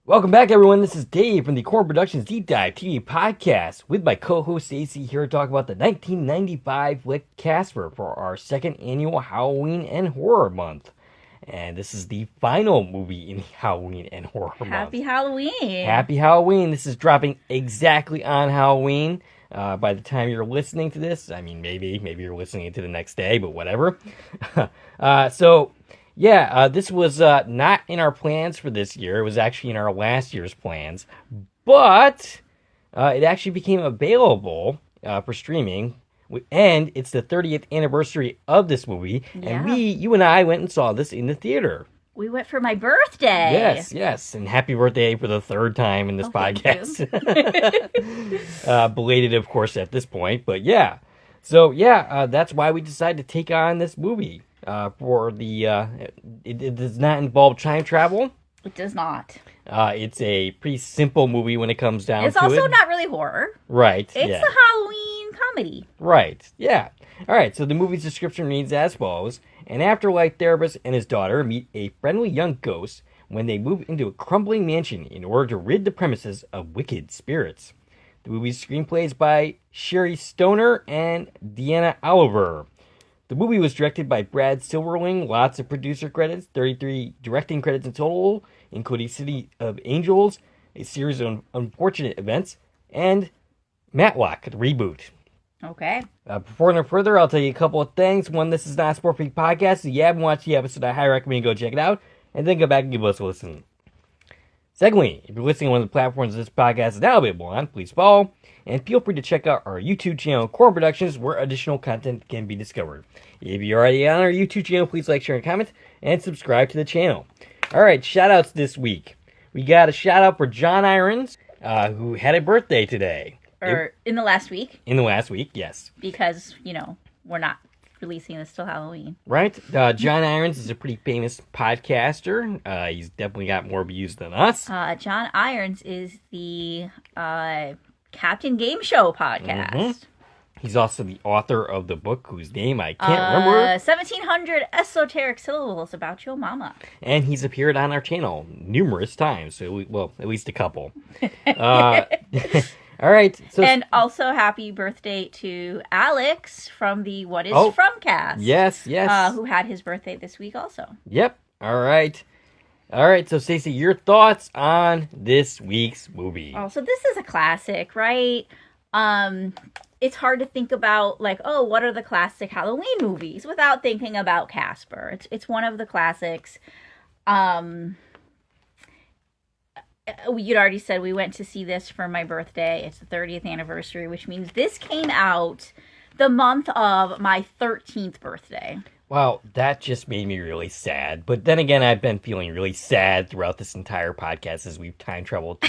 Welcome back, everyone. This is Dave from the Core Productions Deep Dive TV podcast with my co-host Stacie here to talk about the 1995 flick Casper for our second annual Halloween and Horror Month. And this is the final movie in Halloween and Horror Month. Happy Halloween! Happy Halloween! This is dropping exactly on Halloween. By the time you're listening to this, I mean, maybe you're listening to the next day, but whatever. This was not in our plans for this year. It was actually in our last year's plans. But it actually became available for streaming. And it's the 30th anniversary of this movie. Yeah. And you and I went and saw this in the theater. We went for my birthday. Yes. And happy birthday for the third time in this podcast. Belated, of course, at this point. But yeah. So, that's why we decided to take on this movie. It does not involve time travel. It does not. It's a pretty simple movie when it comes down to it. It's also not really horror. Right. It's a Halloween comedy. Right. Yeah. All right. So the movie's description reads as follows. An afterlife therapist and his daughter meet a friendly young ghost when they move into a crumbling mansion in order to rid the premises of wicked spirits. The movie's screenplay is by Sherry Stoner and Deanna Oliver. The movie was directed by Brad Silverling, lots of producer credits, 33 directing credits in total, including City of Angels, a series of unfortunate events, and Matlock, the reboot. Okay. Before no further, I'll tell you a couple of things. One, this is not a Sport Freak podcast, so if you haven't watched the episode, I highly recommend you go check it out, and then go back and give us a listen. Secondly, if you're listening on one of the platforms this podcast is now available on, please follow. And feel free to check out our YouTube channel, Core Productions, where additional content can be discovered. If you're already on our YouTube channel, please like, share, and comment, and subscribe to the channel. All right, shout-outs this week. We got a shout-out for John Irons, who had a birthday today. In the last week. In the last week, yes. Because, we're not releasing this till Halloween. Right. John Irons is a pretty famous podcaster. He's definitely got more views than us. John Irons is the Captain Game Show podcast. Mm-hmm. He's also the author of the book whose name I can't remember. 1700 Esoteric Syllables About Your Mama. And he's appeared on our channel numerous times. So, at least a couple. All right. So, and also happy birthday to Alex from the What Is From cast. Yes. Who had his birthday this week also. Yep. All right. So Stacie, your thoughts on this week's movie? Oh, so this is a classic, right? It's hard to think about, what are the classic Halloween movies without thinking about Casper. It's one of the classics. You'd already said we went to see this for my birthday. It's the 30th anniversary, which means this came out the month of my 13th birthday. Wow, that just made me really sad. But then again, I've been feeling really sad throughout this entire podcast as we've time traveled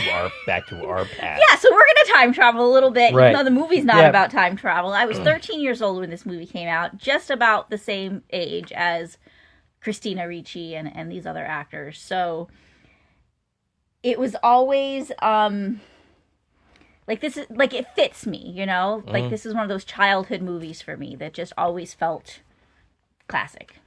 back to our past. Yeah, so we're going to time travel a little bit, right. Even though the movie's not about time travel. I was 13 years old when this movie came out, just about the same age as Christina Ricci and these other actors. So it was always, it fits me, Like, this is one of those childhood movies for me that just always felt classic.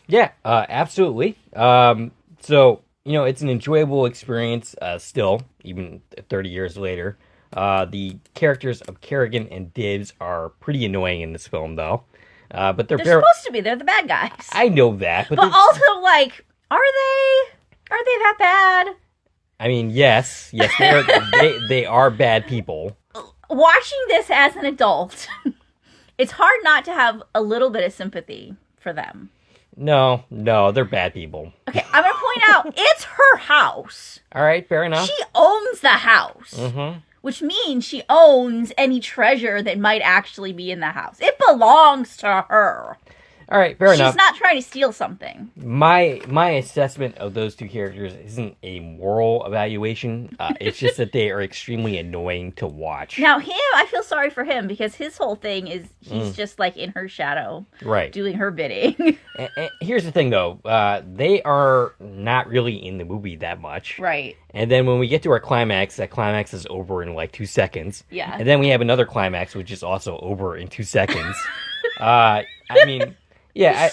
Yeah, absolutely. So, it's an enjoyable experience still, even 30 years later. The characters of Kerrigan and Dibbs are pretty annoying in this film, though. But they're supposed to be. They're the bad guys. I know that. But also, are they that bad? I mean, yes, they are bad people. Watching this as an adult, it's hard not to have a little bit of sympathy for them. No, they're bad people. Okay, I'm going to point out, it's her house. All right, fair enough. She owns the house, which means she owns any treasure that might actually be in the house. It belongs to her. All right, fair enough. She's not trying to steal something. My assessment of those two characters isn't a moral evaluation. It's just that they are extremely annoying to watch. Now, I feel sorry for him because his whole thing is he's just in her shadow, right, doing her bidding. and here's the thing, though. They are not really in the movie that much. Right. And then when we get to our climax, that climax is over in 2 seconds. Yeah. And then we have another climax, which is also over in 2 seconds. I mean... Yeah,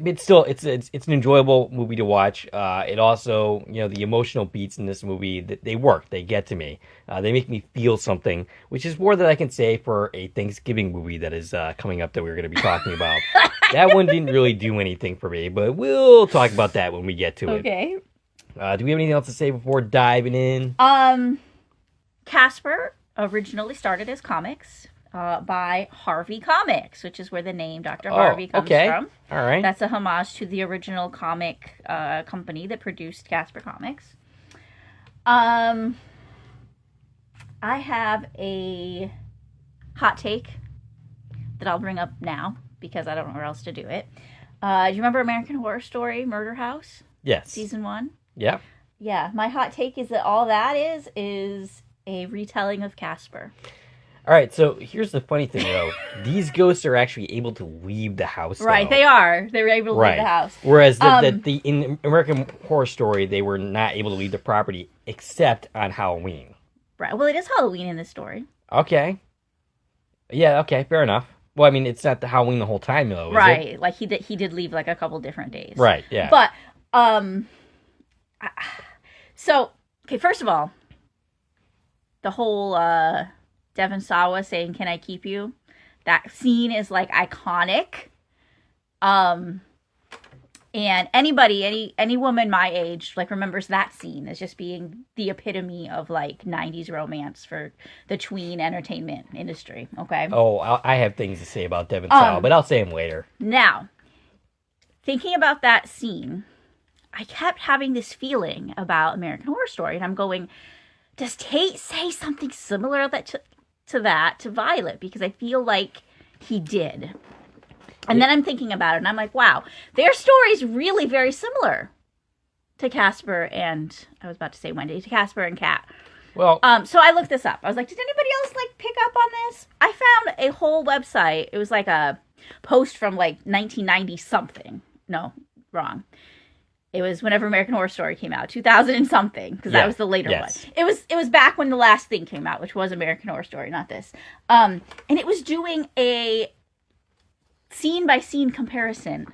it's still it's an enjoyable movie to watch. It also, the emotional beats in this movie, they work. They get to me. They make me feel something, which is more than I can say for a Thanksgiving movie that is coming up that we're going to be talking about. That one didn't really do anything for me, but we'll talk about that when we get to it. Okay. Do we have anything else to say before diving in? Casper originally started as comics by Harvey Comics, which is where the name Dr. Harvey comes from. All right. That's a homage to the original comic company that produced Casper Comics. I have a hot take that I'll bring up now because I don't know where else to do it. Do you remember American Horror Story Murder House? Yes. Season 1? Yeah. Yeah, my hot take is that all that is a retelling of Casper. All right, so here's the funny thing, though. These ghosts are actually able to leave the house, Right, though. they are. They're able to leave the house. Whereas in American Horror Story, they were not able to leave the property except on Halloween. Right. Well, it is Halloween in this story. Okay. Yeah, okay, fair enough. Well, I mean, it's not the Halloween the whole time, though, is right. it? Like, he did leave, like, a couple different days. Right, yeah. But, so, okay, first of all, the whole, Devon Sawa saying, "Can I keep you?" That scene is, like, iconic. And any woman my age, like, remembers that scene as just being the epitome of, like, 90s romance for the tween entertainment industry, okay? Oh, I have things to say about Devon Sawa, but I'll say them later. Now, thinking about that scene, I kept having this feeling about American Horror Story, and I'm going, does Tate say something similar to Violet? Because I feel like he did. And then I'm thinking about it, and I'm like, wow, their story's really very similar to Casper and, I was about to say Wendy, to Casper and Kat. Well, so I looked this up. I was like, did anybody else, like, pick up on this? I found a whole website. It was like a post from, like, 1990-something. No, wrong. It was whenever American Horror Story came out, 2000 and something, because that was the later one. It was back when the last thing came out, which was American Horror Story, not this. And it was doing a scene-by-scene comparison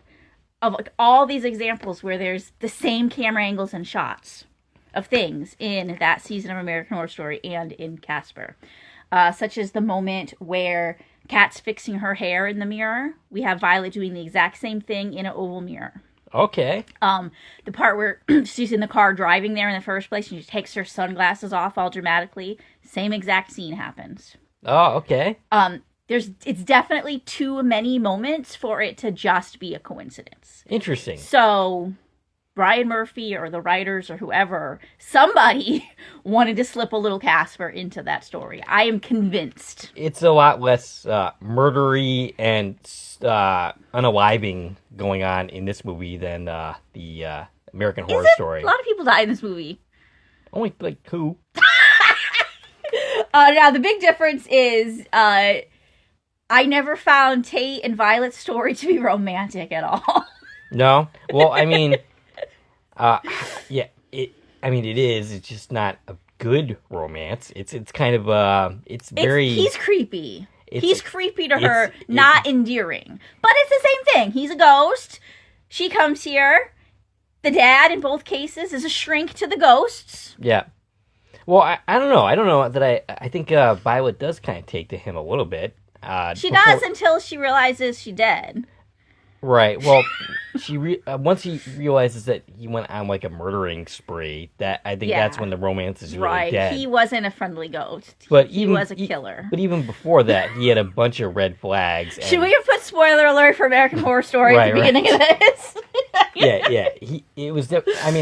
of, like, all these examples where there's the same camera angles and shots of things in that season of American Horror Story and in Casper. Such as the moment where Kat's fixing her hair in the mirror. We have Violet doing the exact same thing in an oval mirror. Okay. The part where she's in the car driving there in the first place and she takes her sunglasses off all dramatically. Same exact scene happens. Oh, okay. It's definitely too many moments for it to just be a coincidence. Interesting. So, Ryan Murphy or the writers or whoever, somebody wanted to slip a little Casper into that story. I am convinced. It's a lot less murdery and unaliving going on in this movie than the American Horror Story. A lot of people die in this movie. Only, like, who? Now, the big difference is I never found Tate and Violet's story to be romantic at all. No? Well, I mean, yeah, it is. It's just not a good romance. It's kind of, he's creepy. He's creepy to her, not endearing. But it's the same thing. He's a ghost. She comes here. The dad, in both cases, is a shrink to the ghosts. Yeah. Well, I don't know. I don't know that I think Violet does kind of take to him a little bit. She does until she realizes she's dead. Right. Well, once he realizes that he went on, like, a murdering spree, that's when the romance is really dead. He wasn't a friendly ghost. He was a killer. But even before that, he had a bunch of red flags. Should we have put spoiler alert for American Horror Story at the beginning of this? Yeah.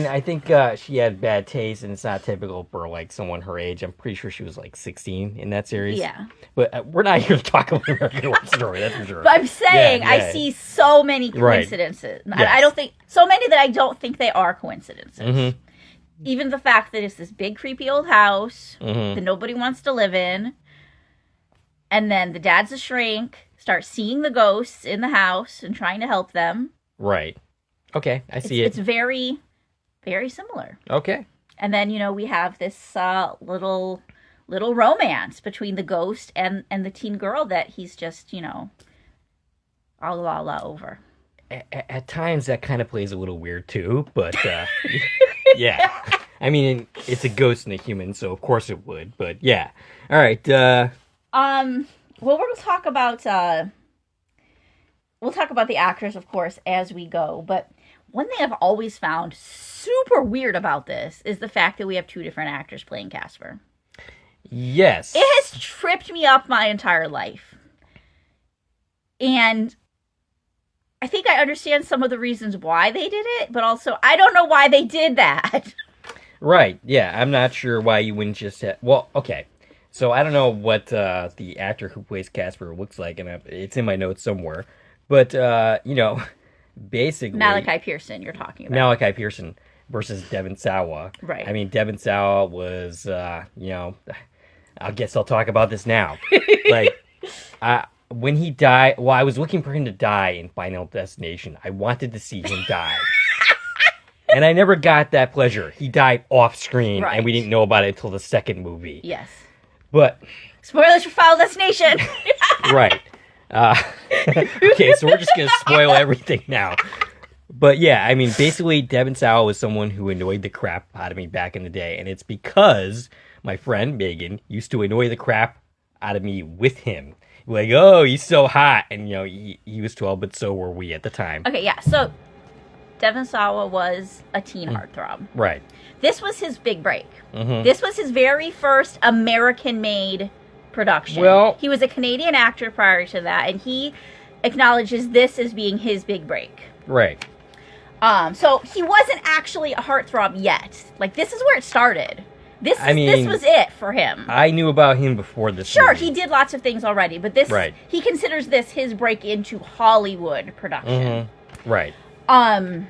I think she had bad taste, and it's not typical for, like, someone her age. I'm pretty sure she was, like, 16 in that series. Yeah. But we're not here to talk about American Horror Story, that's for sure. But I'm saying, I see so many coincidences. Right. Yes. I don't think, so many that I don't think they are coincidences. Mm-hmm. Even the fact that it's this big, creepy old house that nobody wants to live in, and then the dad's a shrink, starts seeing the ghosts in the house and trying to help them. Right. Okay, I see it. It's very, very similar. Okay. And then, we have this little romance between the ghost and the teen girl that he's just, all over. at times that kind of plays a little weird too, but yeah. I mean, it's a ghost and a human, so of course it would. But yeah. All right. Well, we'll talk about the actors, of course, as we go. But one thing I've always found super weird about this is the fact that we have two different actors playing Casper. Yes. It has tripped me up my entire life. And I think I understand some of the reasons why they did it, but also I don't know why they did that. Right, yeah, I'm not sure why you wouldn't just have... Well, okay, so I don't know what the actor who plays Casper looks like, and it's in my notes somewhere, but, basically... Malachi Pearson, you're talking about. Malachi Pearson versus Devon Sawa. Right. I mean, Devon Sawa was, I guess I'll talk about this now. When he died... Well, I was looking for him to die in Final Destination. I wanted to see him die. And I never got that pleasure. He died off screen, right. And we didn't know about it until the second movie. Yes. But... Spoilers for Final Destination! Right. Okay, so we're just going to spoil everything now. But yeah, I mean, basically, Devon Sawa was someone who annoyed the crap out of me back in the day. And it's because my friend, Megan, used to annoy the crap out of me with him. Like, oh, he's so hot. And, he was 12, but so were we at the time. Okay, yeah, so... Devon Sawa was a teen heartthrob. Right. This was his big break. Mm-hmm. This was his very first American-made production. Well... He was a Canadian actor prior to that, and he acknowledges this as being his big break. Right. So he wasn't actually a heartthrob yet. Like, this is where it started. This was it for him. I knew about him before this Sure, movie. he did lots of things already, but this... Right. He considers this his break into Hollywood production. Mm-hmm. Right. I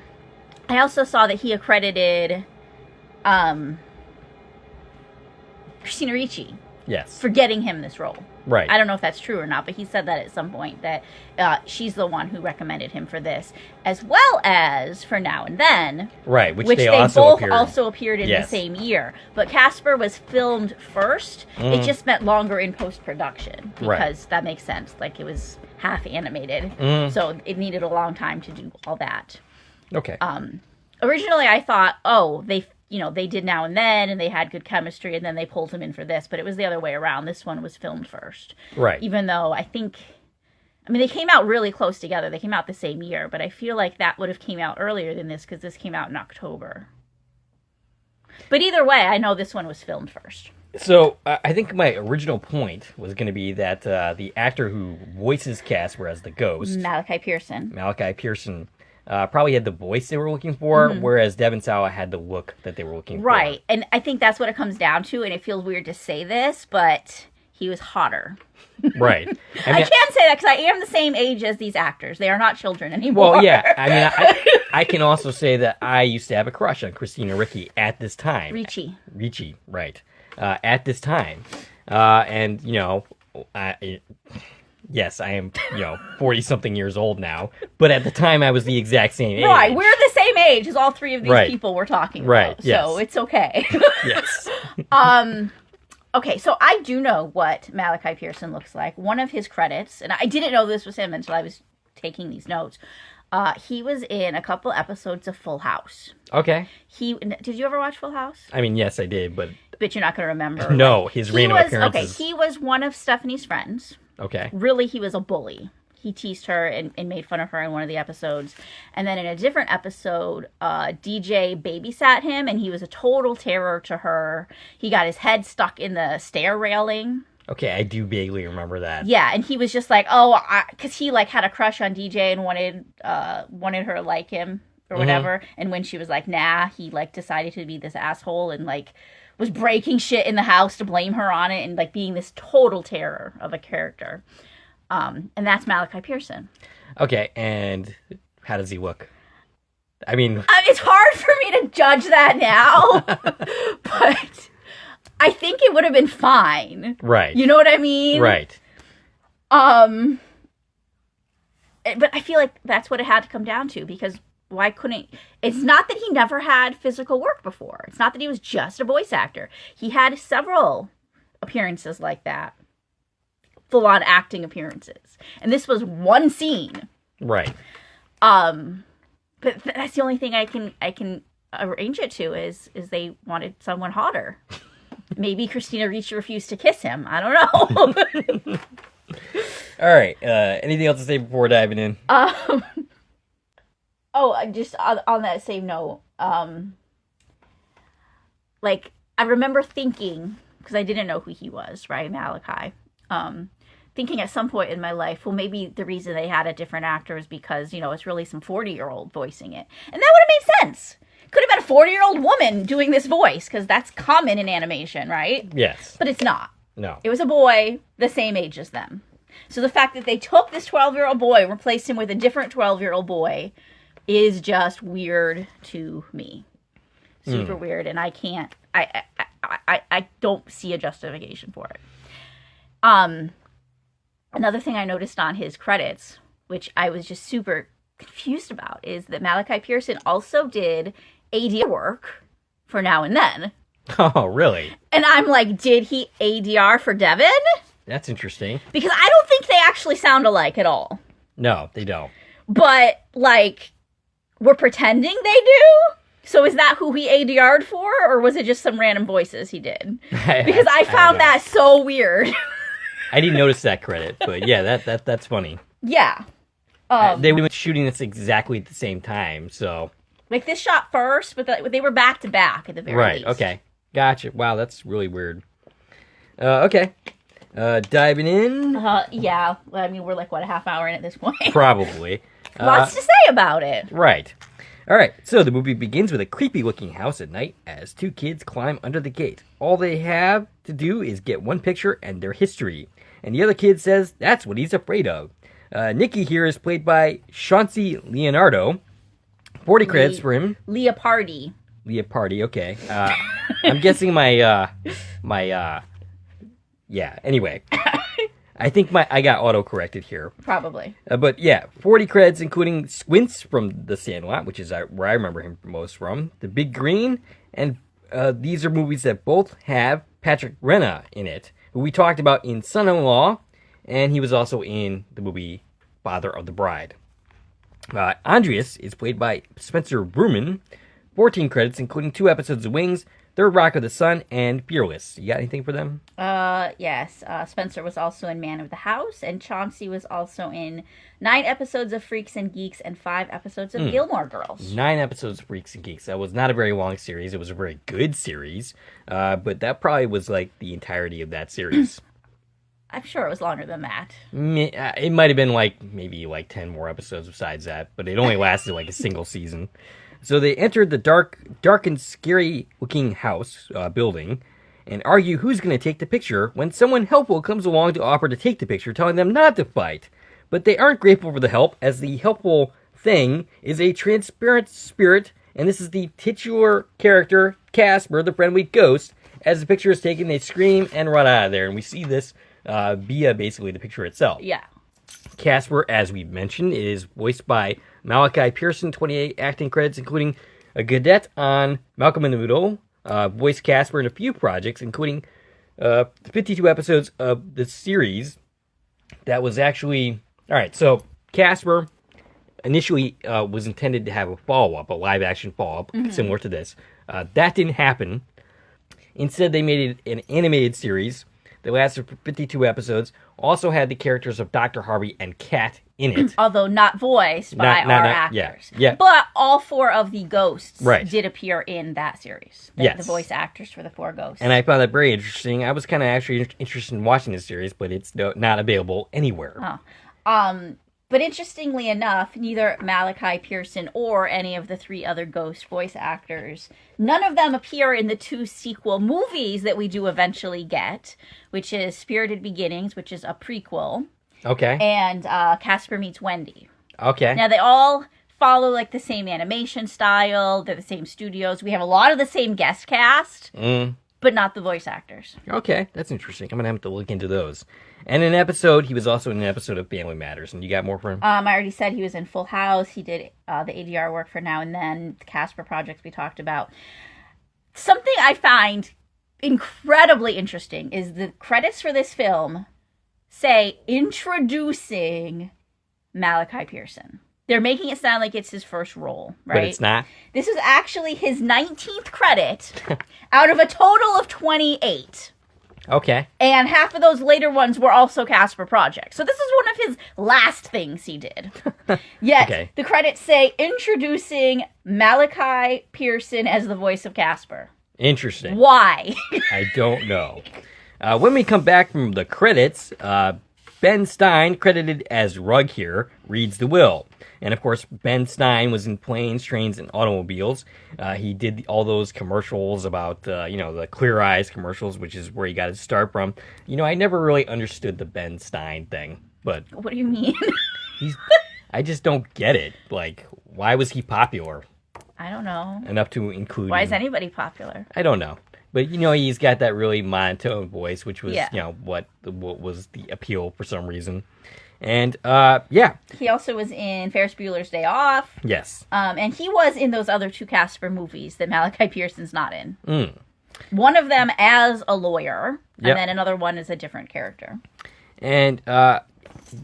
also saw that he accredited Christina Ricci Yes. for getting him this role. Right. I don't know if that's true or not, but he said that at some point, that she's the one who recommended him for this, as well as for Now and Then. Right, which they also both appeared in the same year. But Casper was filmed first. It just meant longer in post-production, because that makes sense. Like, it was half animated, so it needed a long time to do all that. Okay. Originally, I thought, they did Now and Then, and they had good chemistry, and then they pulled him in for this, but it was the other way around. This one was filmed first. Right. Even though they came out really close together. They came out the same year, but I feel like that would have came out earlier than this, because this came out in October. But either way, I know this one was filmed first. So, I think my original point was going to be that the actor who voices Casper as the ghost... Malachi Pearson... probably had the voice they were looking for, whereas Devon Sawa had the look that they were looking for. Right, and I think that's what it comes down to, and it feels weird to say this, but he was hotter. Right. I can't say that because I am the same age as these actors. They are not children anymore. Well, yeah. I mean, I can also say that I used to have a crush on Christina Ricci at this time. Ricci, right. At this time. And, yes, I am, 40-something years old now. But at the time, I was the exact same age. Right, we're the same age as all three of these people we're talking about. Right, yes. So it's okay. Yes. Okay, so I do know what Malachi Pearson looks like. One of his credits, and I didn't know this was him until I was taking these notes. He was in a couple episodes of Full House. Okay. Did you ever watch Full House? I mean, yes, I did, but you're not going to remember. No, his random appearances. Okay, he was one of Stephanie's friends. Okay. Really, he was a bully. He teased her and made fun of her in one of the episodes. And then in a different episode, DJ babysat him, and he was a total terror to her. He got his head stuck in the stair railing. Okay, I do vaguely remember that. Yeah, and he was just like, because he had a crush on DJ and wanted her to like him or whatever. And when she was like, nah, he decided to be this asshole and was breaking shit in the house to blame her on it and being this total terror of a character. And that's Malachi Pearson. Okay, and how does he look? I mean... it's hard for me to judge that now, but I think it would have been fine. Right. You know what I mean? Right. But I feel like that's what it had to come down to, because why couldn't... It's not that he never had physical work before. It's not that he was just a voice actor. He had several appearances like that. Full-on acting appearances. And this was one scene. Right. But that's the only thing I can arrange it to is they wanted someone hotter. Maybe Christina Ricci refused to kiss him. I don't know. All right. Anything else to say before diving in? Just on that same note, like, I remember thinking, because I didn't know who he was, right, Malachi, thinking at some point in my life, well, maybe the reason they had a different actor is because, it's really some 40-year-old voicing it. And that would have made sense. Could have been a 40-year-old woman doing this voice, because that's common in animation, right? Yes. But it's not. No. It was a boy the same age as them. So the fact that they took this 12-year-old boy and replaced him with a different 12-year-old boy is just weird to me. Super weird, and I can't, I don't see a justification for it. Another thing I noticed on his credits, which I was just super confused about, is that Malachi Pearson also did ADR work for Now and Then. Oh, really? And I'm like, did he ADR for Devin? That's interesting. Because I don't think they actually sound alike at all. No, they don't. But, like, we're pretending they do? So is that who he ADR'd for, or was it just some random voices he did? Because I found that so weird. I didn't notice that credit, but yeah, that's funny. Yeah. They were shooting this exactly at the same time, so... Like, this shot first, but they were back-to-back at the very least. Right, okay. Gotcha. Wow, that's really weird. Okay. Diving in? Yeah. I mean, we're like, what, a half hour in at this point? Probably. Lots to say about it. Right. All right, so the movie begins with a creepy-looking house at night as two kids climb under the gate. All they have to do is get one picture and their history. And the other kid says that's what he's afraid of. Nikki here is played by Chauncey Leonardo. 40 credits for him. Leopardi, okay. I'm guessing my yeah, anyway. I think I got auto-corrected here. Probably. But yeah, 40 credits, including Squints from The Sandlot, which is where I remember him most from. The Big Green, and these are movies that both have Patrick Renna in it, who we talked about in Son-in-Law, and he was also in the movie Father of the Bride. Andreas is played by Spencer Bruman. 14 credits, including 2 episodes of Wings, Third Rock of the Sun, and Fearless. You got anything for them? Yes. Spencer was also in Man of the House, and Chauncey was also in 9 episodes of Freaks and Geeks and 5 episodes of Gilmore Girls. 9 episodes of Freaks and Geeks. That was not a very long series. It was a very good series, but that probably was like the entirety of that series. I'm sure it was longer than that. It might have been maybe 10 more episodes besides that, but it only lasted like a single season. So they entered the dark and scary-looking house building and argue who's going to take the picture when someone helpful comes along to offer to take the picture, telling them not to fight. But they aren't grateful for the help, as the helpful thing is a transparent spirit, and this is the titular character, Casper, the friendly ghost. As the picture is taken, they scream and run out of there, and we see this via basically the picture itself. Yeah. Casper, as we mentioned, is voiced by Malachi Pearson, 28 acting credits, including a cadet on Malcolm in the Middle, voiced Casper in a few projects, including 52 episodes of the series that was actually... Alright, so Casper initially was intended to have a follow-up, a live-action follow-up, similar to this. That didn't happen. Instead, they made it an animated series that lasted for 52 episodes, also had the characters of Dr. Harvey and Kat in it. Although not voiced by our actors. Yeah. But all 4 of the ghosts Right. did appear in that series. Yes. The voice actors for the 4 ghosts. And I found that very interesting. I was kind of actually interested in watching this series, but it's not available anywhere. But interestingly enough, neither Malachi Pearson or any of the 3 other ghost voice actors, none of them appear in the 2 sequel movies that we do eventually get, which is Spirited Beginnings, which is a prequel, Okay. and Casper Meets Wendy. Okay. Now, they all follow like the same animation style, they're the same studios, we have a lot of the same guest cast, but not the voice actors. Okay, that's interesting. I'm going to have to look into those. And in an episode, he was also in an episode of Family Matters. And you got more for him? I already said he was in Full House. He did the ADR work for Now and Then, the Casper projects we talked about. Something I find incredibly interesting is the credits for this film say, introducing Malachi Pearson. They're making it sound like it's his first role, right? But it's not? This is actually his 19th credit out of a total of 28. Okay. And half of those later ones were also Casper projects. So this is one of his last things he did. Yet, the credits say, introducing Malachi Pearson as the voice of Casper. Interesting. Why? I don't know. When we come back from the credits, Ben Stein, credited as Rug here, reads the will. And of course, Ben Stein was in Planes, Trains, and Automobiles. He did all those commercials about, the Clear Eyes commercials, which is where he got his start from. I never really understood the Ben Stein thing, but... What do you mean? I just don't get it. Like, why was he popular? I don't know. Enough to include... Why is anybody popular? I don't know. But, he's got that really monotone voice, which was, what was the appeal for some reason. And, He also was in Ferris Bueller's Day Off. Yes. And he was in those other 2 Casper movies that Malachi Pearson's not in. Mm. One of them as a lawyer, and then another one is a different character. And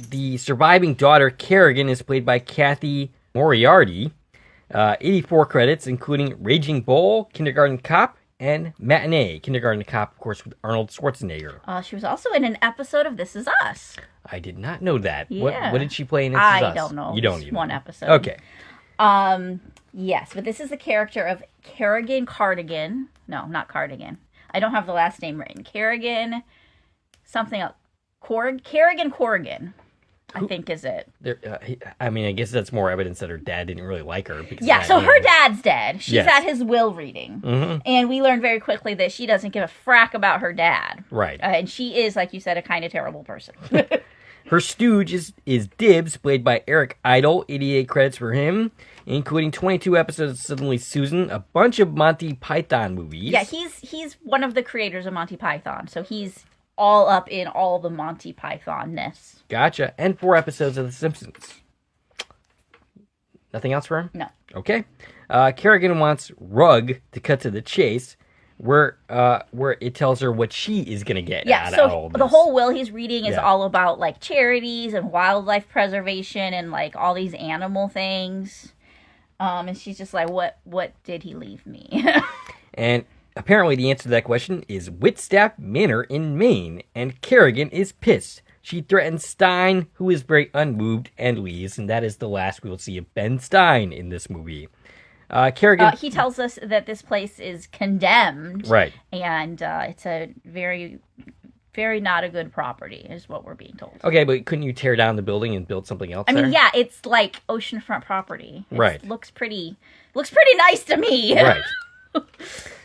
the surviving daughter, Kerrigan, is played by Kathy Moriarty. 84 credits, including Raging Bull, Kindergarten Cop, and Matinee. Kindergarten Cop, of course, with Arnold Schwarzenegger. She was also in an episode of This Is Us. I did not know that. Yeah. What did she play in This Is Us? I don't know. You don't even. One episode. Okay. Yes, but this is the character of Kerrigan Cardigan. No, not Cardigan. I don't have the last name written. Kerrigan something else. Kerrigan Corrigan, I think is it. I guess that's more evidence that her dad didn't really like her. Because so her dad's dead. She's Yes. at his will reading. Mm-hmm. And we learned very quickly that she doesn't give a frack about her dad. Right. And she is, like you said, a kind of terrible person. Her stooge is Dibs, played by Eric Idle. 88 credits for him, including 22 episodes of Suddenly Susan, a bunch of Monty Python movies. Yeah, he's one of the creators of Monty Python, so he's all up in all the Monty Python-ness. Gotcha. And 4 episodes of The Simpsons. Nothing else for him? No. Okay. Kerrigan wants Rug to cut to the chase, where it tells her what she is going to get out of all this. The whole will he's reading is all about, like, charities and wildlife preservation and, like, all these animal things. And she's just like, what did he leave me? And apparently the answer to that question is Whitstaff Manor in Maine, and Kerrigan is pissed. She threatens Stein, who is very unmoved, and leaves, and that is the last we will see of Ben Stein in this movie. Kerrigan... he tells us that this place is condemned. Right. And it's a very, very not a good property, is what we're being told. Okay, but couldn't you tear down the building and build something else there? Yeah, it's like oceanfront property. Right. Looks pretty nice to me. Right.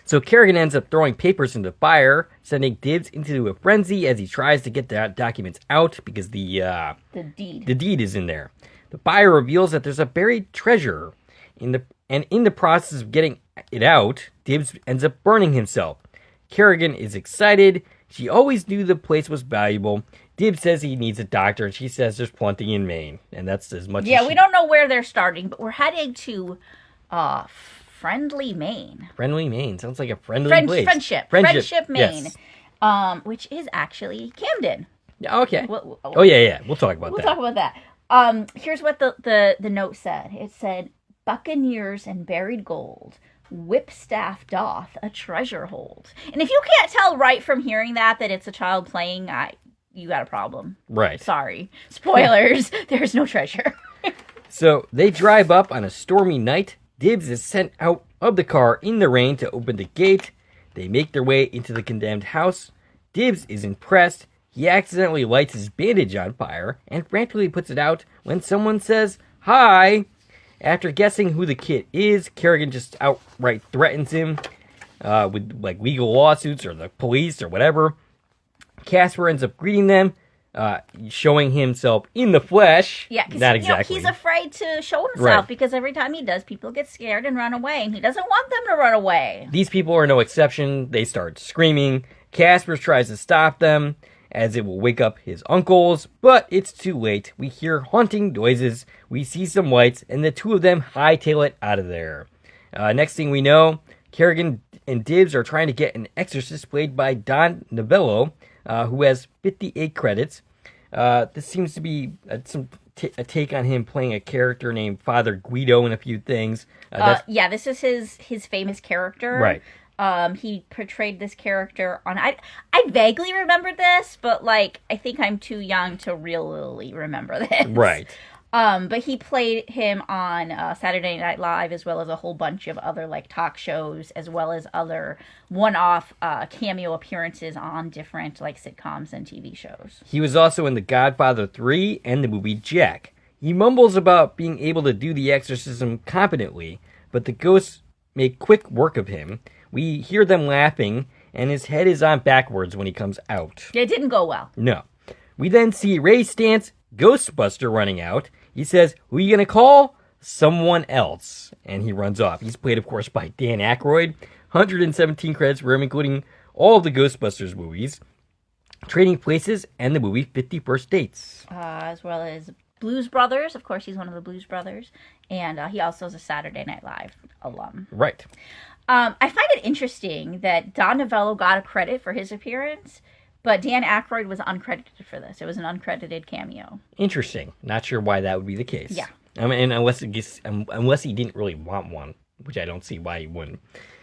So Kerrigan ends up throwing papers into the fire, sending Dibs into a frenzy as he tries to get the documents out because the deed is in there. The fire reveals that there's a buried treasure in the process of getting it out, Dibs ends up burning himself. Kerrigan is excited. She always knew the place was valuable. Dibs says he needs a doctor, and she says there's plenty in Maine, and that's as much. Yeah, we don't know where they're starting, but we're heading to Friendly, Maine. Friendly, Maine. Sounds like a friendly place. Friendship, Maine. Yes. Which is actually Camden. Okay. Yeah. We'll talk about that. We'll talk about that. Here's what the note said. It said, Buccaneers and buried gold, whipstaff doth a treasure hold. And if you can't tell right from hearing that it's a child playing, you got a problem. Right. Sorry. Spoilers. There's no treasure. So they drive up on a stormy night. Dibs is sent out of the car in the rain to open the gate. They make their way into the condemned house. Dibs is impressed. He accidentally lights his bandage on fire and frantically puts it out when someone says, "Hi." After guessing who the kid is, Kerrigan just outright threatens him with like legal lawsuits or the police or whatever. Casper ends up greeting them, showing himself in the flesh. Yeah, because not exactly. He's afraid to show himself because every time he does, people get scared and run away, and he doesn't want them to run away. These people are no exception. They start screaming. Casper tries to stop them, as it will wake up his uncles, but it's too late. We hear haunting noises, we see some lights, and the two of them hightail it out of there. Next thing we know, Kerrigan and Dibs are trying to get an exorcist played by Don Novello, who has 58 credits. This seems to be a take on him playing a character named Father Guido in a few things. Yeah, this is his famous character. Right. He portrayed this character on. I vaguely remember this, but like I think I'm too young to really remember this. Right. But he played him on Saturday Night Live, as well as a whole bunch of other like talk shows, as well as other one-off cameo appearances on different like sitcoms and TV shows. He was also in The Godfather 3 and the movie Jack. He mumbles about being able to do the exorcism competently, but the ghosts make quick work of him. We hear them laughing, and his head is on backwards when he comes out. It didn't go well. No. We then see Ray Stantz, Ghostbuster, running out. He says, "Who are you going to call? Someone else." And he runs off. He's played, of course, by Dan Aykroyd. 117 credits for him, including all of the Ghostbusters movies, Trading Places, and the movie 50 First Dates. As well as Blues Brothers. Of course, he's one of the Blues Brothers. And he also is a Saturday Night Live alum. Right. I find it interesting that Don Novello got a credit for his appearance, but Dan Aykroyd was uncredited for this. It was an uncredited cameo. Interesting. Not sure why that would be the case. Yeah. I mean, unless he didn't really want one, which I don't see why he wouldn't.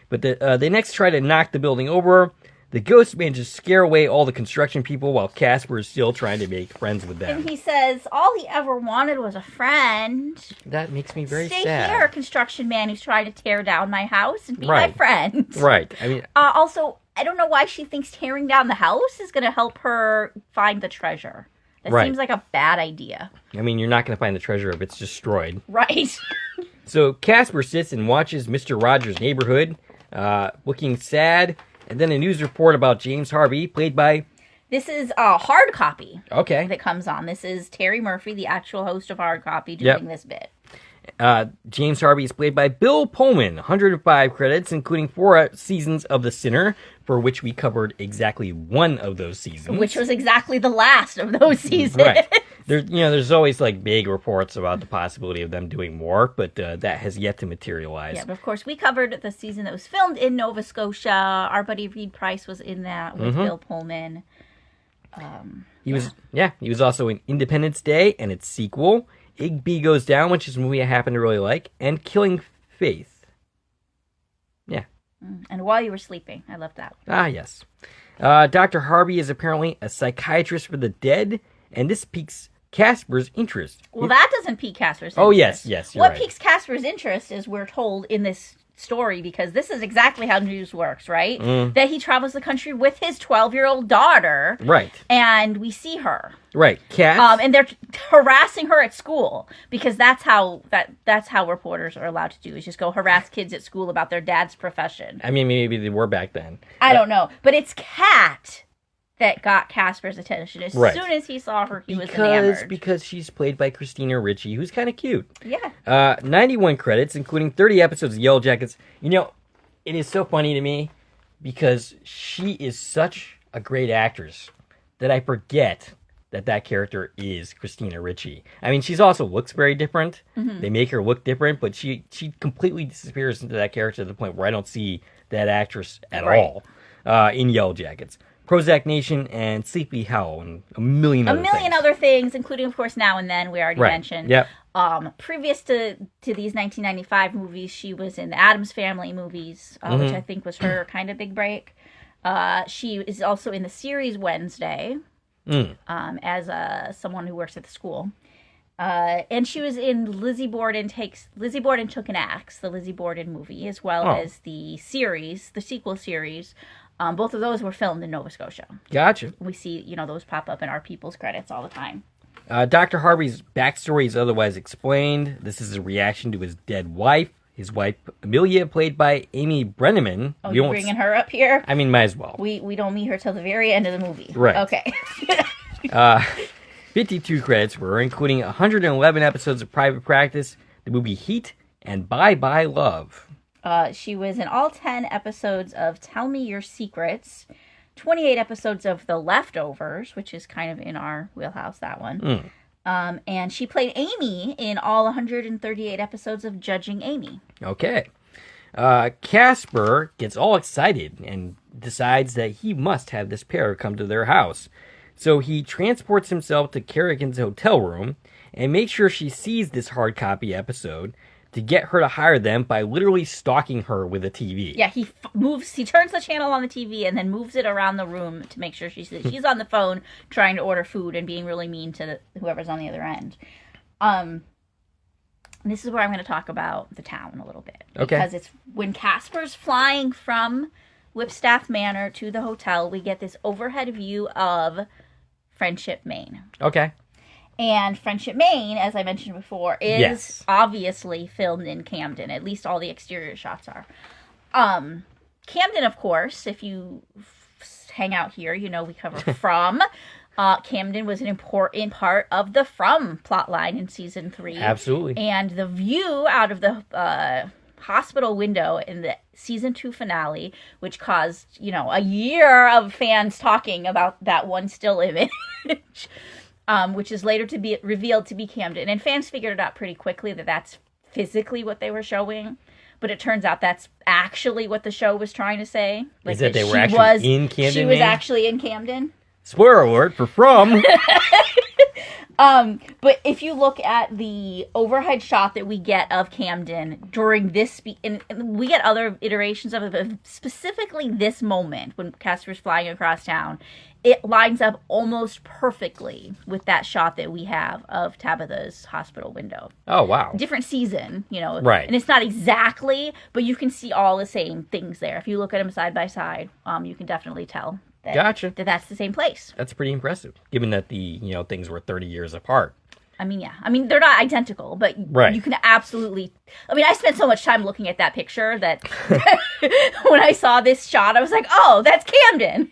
But they next try to knock the building over. The ghost manages to scare away all the construction people while Casper is still trying to make friends with them. And he says all he ever wanted was a friend. That makes me very sad. Stay here, construction man who's trying to tear down my house, and be my friend. Right. I mean, also, I don't know why she thinks tearing down the house is going to help her find the treasure. That seems like a bad idea. I mean, you're not going to find the treasure if it's destroyed. Right. So Casper sits and watches Mr. Rogers' Neighborhood, looking sad. And then a news report about James Harvey, played by... This is a Hard Copy. Okay. That comes on. This is Terry Murphy, the actual host of Hard Copy, doing this bit. James Harvey is played by Bill Pullman. 105 credits, including 4 seasons of The Sinner, for which we covered exactly one of those seasons. Which was exactly the last of those seasons. Right. There's always like big reports about the possibility of them doing more, but that has yet to materialize. Yeah, but of course we covered the season that was filmed in Nova Scotia. Our buddy Reed Price was in that with Bill Pullman. He was also in Independence Day and its sequel, Igby Goes Down, which is a movie I happen to really like, and Killing Faith. Yeah. And While You Were Sleeping. I love that. Ah, yes. Dr. Harvey is apparently a psychiatrist for the dead, and this piques Casper's interest. Well, that doesn't pique Casper's interest. Oh, yes, you're what right. piques Casper's interest is we're told in this story, because this is exactly how news works, right? That he travels the country with his 12-year-old daughter. Right. And we see her. Right. Cats. And they're harassing her at school, because that's how reporters are allowed to do, is just go harass kids at school about their dad's profession. I mean, maybe they were back then. I don't know. But it's Kat that got Casper's attention. As soon as he saw her, he was enamored. Because she's played by Christina Ricci, who's kind of cute. Yeah. 91 credits, including 30 episodes of Yellow Jackets. You know, it is so funny to me because she is such a great actress that I forget that character is Christina Ricci. I mean, she's also looks very different. They make her look different, but she completely disappears into that character to the point where I don't see that actress at all in Yellow Jackets. Prozac Nation and Sleepy Hollow and a million other things, including, of course, Now and Then, we already mentioned. Yep. Previous to these 1995 movies, she was in the Addams Family movies, which I think was her kind of big break. She is also in the series Wednesday as someone who works at the school. And she was in Lizzie Borden Took an Axe, the Lizzie Borden movie, as well as the sequel series. Both of those were filmed in Nova Scotia. Gotcha. We see, those pop up in Our People's credits all the time. Dr. Harvey's backstory is otherwise explained. This is a reaction to his dead wife. His wife, Amelia, played by Amy Brenneman. Oh, you're bringing her up here? I mean, might as well. We don't meet her till the very end of the movie. Right. Okay. 52 credits for her, including 111 episodes of Private Practice, the movie Heat, and Bye Bye Love. She was in all 10 episodes of Tell Me Your Secrets, 28 episodes of The Leftovers, which is kind of in our wheelhouse, that one. And she played Amy in all 138 episodes of Judging Amy. Okay. Casper gets all excited and decides that he must have this pair come to their house. So he transports himself to Kerrigan's hotel room and makes sure she sees this hard copy episode to get her to hire them by literally stalking her with a TV. Yeah, he turns the channel on the TV and then moves it around the room to make sure she's on the phone trying to order food and being really mean to whoever's on the other end. This is where I'm going to talk about the town a little bit. Okay. Because it's when Casper's flying from Whipstaff Manor to the hotel, we get this overhead view of Friendship, Maine. Okay. And Friendship, Maine, as I mentioned before, is obviously filmed in Camden. At least all the exterior shots are. Camden, of course, if you hang out here, you know we cover From. Camden was an important part of the From plotline in season 3. Absolutely. And the view out of the hospital window in the season 2 finale, which caused, a year of fans talking about that one still image, which is later to be revealed to be Camden. And fans figured it out pretty quickly that that's physically what they were showing. But it turns out that's actually what the show was trying to say. Is that they were actually in Camden, She was actually in Camden. Spoiler alert for From. But if you look at the overhead shot that we get of Camden during this, and we get other iterations of it, but specifically this moment when Casper's flying across town, it lines up almost perfectly with that shot that we have of Tabitha's hospital window. Oh, wow. Different season, Right. And it's not exactly, but you can see all the same things there. If you look at them side by side, you can definitely tell. Gotcha. That's the same place. That's pretty impressive, given that the things were 30 years apart. I mean, yeah. I mean, they're not identical, but you can absolutely... I mean, I spent so much time looking at that picture that when I saw this shot, I was like, oh, that's Camden.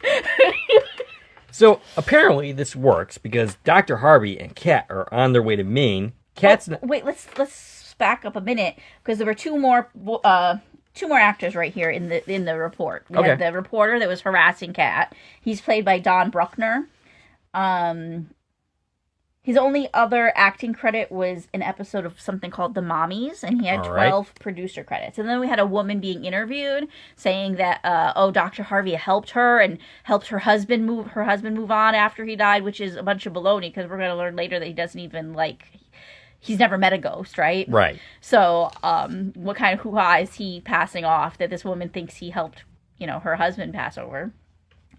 So, apparently, this works because Dr. Harvey and Kat are on their way to Maine. Kat's... Wait, let's back up a minute, because there were two more actors right here in the report. We had the reporter that was harassing Kat. He's played by Don Bruckner. His only other acting credit was an episode of something called The Mommies, and he had 12 producer credits. And then we had a woman being interviewed saying that, Dr. Harvey helped her and helped her husband move on after he died, which is a bunch of baloney, because we're going to learn later that he doesn't even, he's never met a ghost, right? Right. So, what kind of hoo-ha is he passing off that this woman thinks he helped, her husband pass over?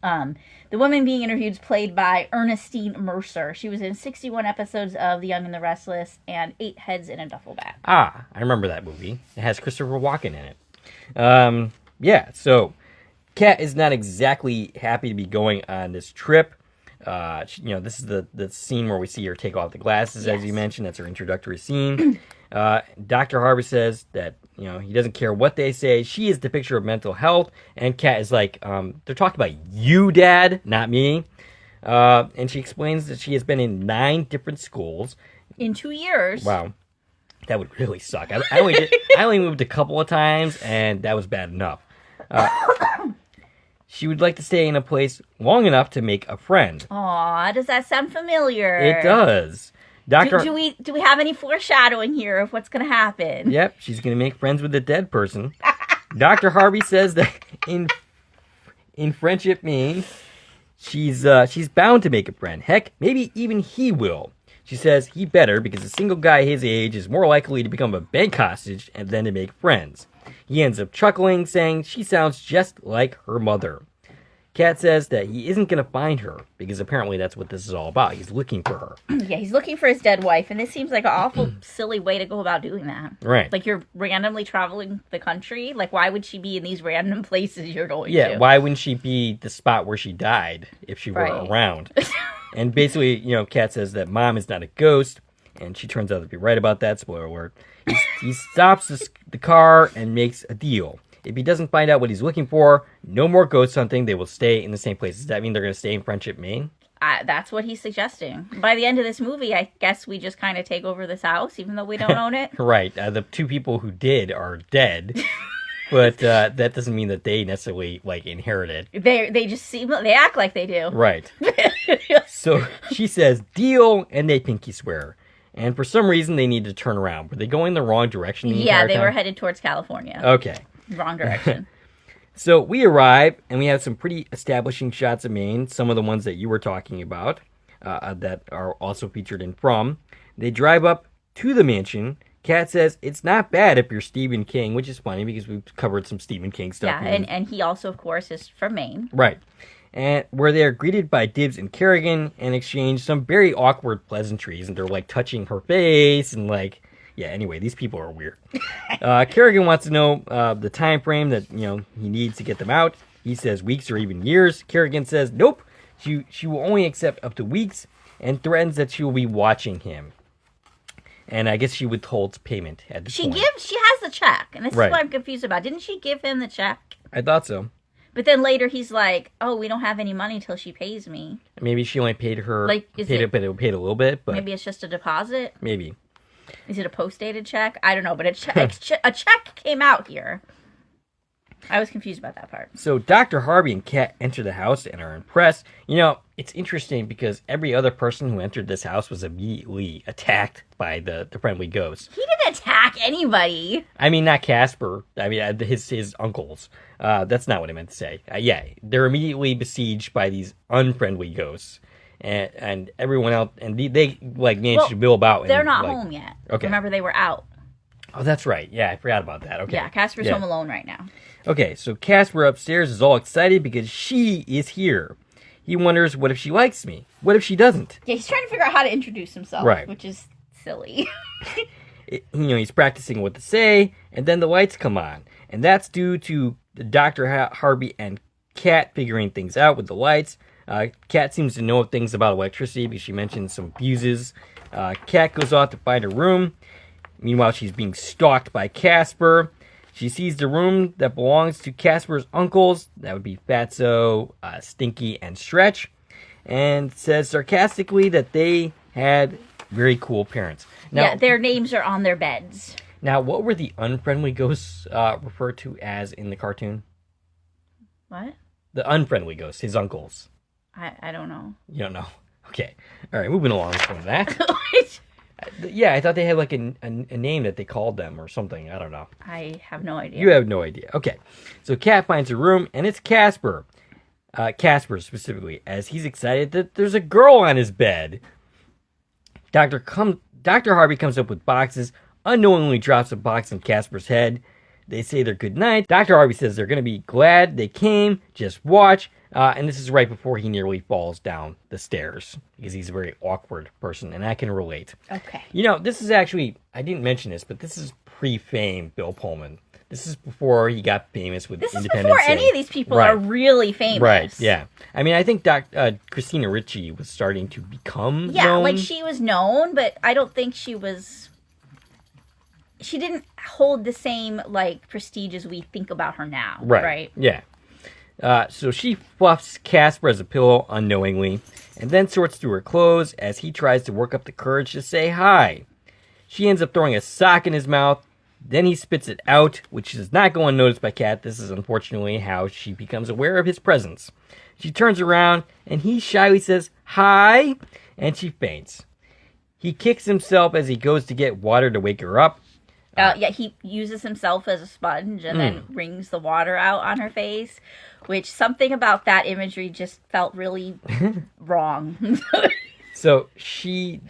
The woman being interviewed is played by Ernestine Mercer. She was in 61 episodes of The Young and the Restless and 8 Heads in a Duffel Bag. Ah, I remember that movie. It has Christopher Walken in it. So Kat is not exactly happy to be going on this trip. This is the scene where we see her take off the glasses, as you mentioned. That's her introductory scene. Dr. Harvey says that, he doesn't care what they say. She is the picture of mental health. And Kat is like, they're talking about you, Dad, not me. And she explains that she has been in 9 different schools. In 2 years. Wow. That would really suck. I only moved a couple of times, and that was bad enough. She would like to stay in a place long enough to make a friend. Aw, does that sound familiar? It does. Do we have any foreshadowing here of what's going to happen? Yep, she's going to make friends with a dead person. Dr. Harvey says that in Friendship, Maine, she's bound to make a friend. Heck, maybe even he will. She says he better, because a single guy his age is more likely to become a bank hostage than to make friends. He ends up chuckling, saying she sounds just like her mother. Kat says that he isn't going to find her, because apparently that's what this is all about. He's looking for her. Yeah, he's looking for his dead wife, and this seems like an awful silly way to go about doing that. Right. Like, you're randomly traveling the country. Like, why would she be in these random places you're going to? Yeah, why wouldn't she be the spot where she died if she were around? And basically, Kat says that Mom is not a ghost, and she turns out to be right about that. Spoiler alert. He stops the car and makes a deal. If he doesn't find out what he's looking for, no more ghost hunting. They will stay in the same place. Does that mean they're going to stay in Friendship, Maine? That's what he's suggesting. By the end of this movie, I guess we just kind of take over this house, even though we don't own it. Right. The 2 people who did are dead. But that doesn't mean that they necessarily, inherit it. They act like they do. Right. So she says, deal, and they pinky swear. And for some reason, they need to turn around. Were they going the wrong direction the entire time? They were headed towards California. Okay. Wrong direction. So we arrive, and we have some pretty establishing shots of Maine, some of the ones that you were talking about that are also featured in From. They drive up to the mansion. Kat says, it's not bad if you're Stephen King, which is funny because we've covered some Stephen King stuff. Yeah, and he also, of course, is from Maine. Right. And where they are greeted by Dibbs and Kerrigan and exchange some very awkward pleasantries, and they're like touching her face and like, yeah, anyway, these people are weird. Kerrigan wants to know the time frame that, he needs to get them out. He says weeks or even years. Kerrigan says, nope, she will only accept up to weeks and threatens that she will be watching him. And I guess she withholds payment at this point. She has the check, and this is what I'm confused about. Didn't she give him the check? I thought so. But then later he's like, "Oh, we don't have any money till she pays me." Maybe she only paid her, paid a little bit, but maybe it's just a deposit. Maybe. Is it a post-dated check? I don't know, but a check came out here. I was confused about that part. So Dr. Harvey and Kat enter the house and are impressed. It's interesting because every other person who entered this house was immediately attacked by the friendly ghost. He didn't attack anybody. I mean, not Casper. I mean, his uncles. That's not what I meant to say. Yeah, they're immediately besieged by these unfriendly ghosts. And everyone else, and they managed to build out. They're not home yet. Okay. Remember, they were out. Oh, that's right. Yeah, I forgot about that. Okay. Yeah, Casper's home alone right now. Okay, so Casper upstairs is all excited because she is here. He wonders, what if she likes me? What if she doesn't? Yeah, he's trying to figure out how to introduce himself, which is silly. He's practicing what to say, and then the lights come on. And that's due to Dr. Harvey and Kat figuring things out with the lights. Kat seems to know things about electricity because she mentions some fuses. Kat goes off to find her room. Meanwhile, she's being stalked by Casper. She sees the room that belongs to Casper's uncles. That would be Fatso, Stinky, and Stretch. And says sarcastically that they had very cool parents. Now, their names are on their beds. Now, what were the unfriendly ghosts referred to as in the cartoon? What? The unfriendly ghosts, his uncles. I don't know. You don't know? Okay. All right, moving along from that. Yeah, I thought they had like a name that they called them or something. I don't know. I have no idea. You have no idea. Okay. So Kat finds a room, and it's Casper. Casper specifically, as he's excited that there's a girl on his bed. Dr. Harvey comes up with boxes, unknowingly drops a box on Casper's head. They say their goodnight. Dr. Harvey says they're going to be glad they came. Just watch. And this is right before he nearly falls down the stairs because he's a very awkward person, and I can relate. Okay. This is actually, I didn't mention this, but this is pre-fame Bill Pullman. This is before he got famous with Independence Day. This is before any of these people are really famous. Right, yeah. I mean, I think Christina Ricci was starting to become known. She was known, but I don't think she was... She didn't hold the same, prestige as we think about her now. Right? Yeah. So she fluffs Casper as a pillow unknowingly, and then sorts through her clothes as he tries to work up the courage to say hi. She ends up throwing a sock in his mouth, then he spits it out, which does not go unnoticed by Kat. This is unfortunately how she becomes aware of his presence. She turns around, and he shyly says, hi, and she faints. He kicks himself as he goes to get water to wake her up. He uses himself as a sponge and then wrings the water out on her face, which something about that imagery just felt really wrong. So she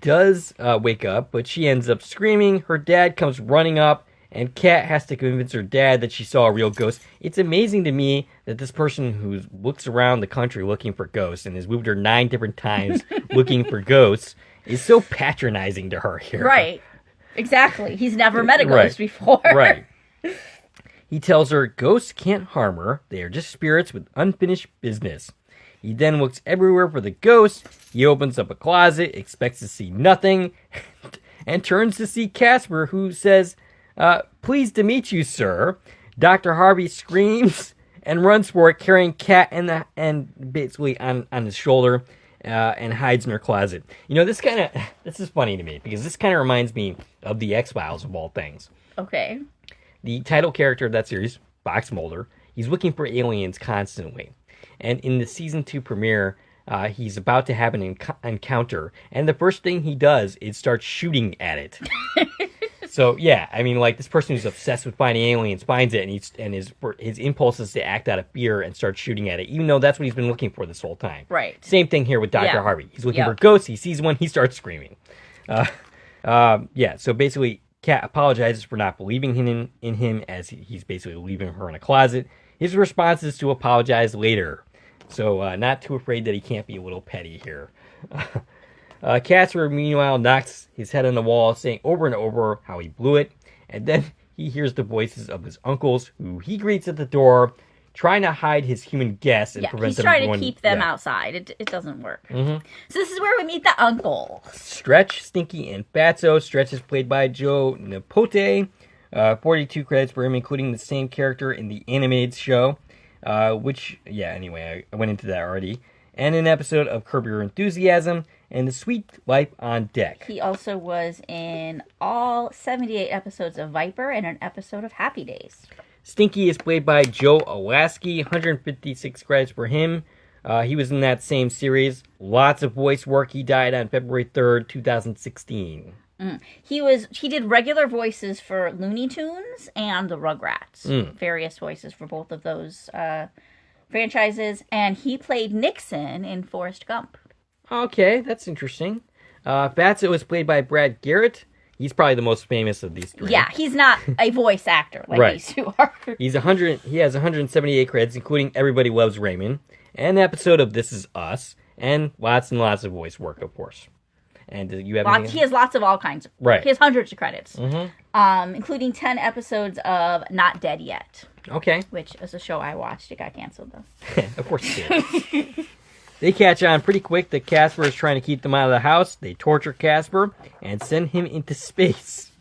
does wake up, but she ends up screaming. Her dad comes running up, and Kat has to convince her dad that she saw a real ghost. It's amazing to me that this person who looks around the country looking for ghosts and has moved her 9 different times looking for ghosts is so patronizing to her here. Right. Exactly. He's never met a ghost before. Right. He tells her ghosts can't harm her. They are just spirits with unfinished business. He then looks everywhere for the ghost. He opens up a closet, expects to see nothing, and turns to see Casper, who says, pleased to meet you, sir. Dr. Harvey screams and runs for it, carrying Kat and basically on his shoulder. And hides in her closet. This is funny to me because this kind of reminds me of the X-Files of all things. Okay. The title character of that series, Box Mulder, he's looking for aliens constantly. And in the season 2 premiere, he's about to have an encounter, and the first thing he does is start shooting at it. So yeah, I mean, like this person who's obsessed with finding aliens finds it, and his impulse is to act out of fear and start shooting at it, even though that's what he's been looking for this whole time. Right. Same thing here with Dr. Yeah. Harvey. He's looking for ghosts. He sees one. He starts screaming. Yeah. So basically, Kat apologizes for not believing in him, as he's basically leaving her in a closet. His response is to apologize later. So not too afraid that he can't be a little petty here. Casper, meanwhile, knocks his head on the wall, saying over and over how he blew it. And then he hears the voices of his uncles, who he greets at the door, trying to hide his human guests and prevent them from he's trying to keep them outside. It doesn't work. Mm-hmm. So this is where we meet the uncles. Stretch, Stinky, and Fatso. Stretch is played by Joe Napote. 42 credits for him, including the same character in the animated show. Anyway, I went into that already. And an episode of Curb Your Enthusiasm and The Sweet Life on Deck. He also was in all 78 episodes of Viper and an episode of Happy Days. Stinky is played by Joe Alasky, 156 credits for him. He was in that same series. Lots of voice work. He died on February 3rd, 2016. He did regular voices for Looney Tunes and the Rugrats. Various voices for both of those franchises, and he played Nixon in Forrest Gump. Okay, that's interesting. Fatso was played by Brad Garrett. He's probably the most famous of these three. Yeah, he's not a voice actor like these two are. He has 178 credits, including Everybody Loves Raymond, an episode of This Is Us, and lots of voice work, of course. And do you have He has lots of all kinds. He has hundreds of credits, including 10 episodes of Not Dead Yet. Okay. Which is a show I watched. It got canceled, though. Of course it did. They catch on pretty quick that Casper is trying to keep them out of the house. They torture Casper and send him into space.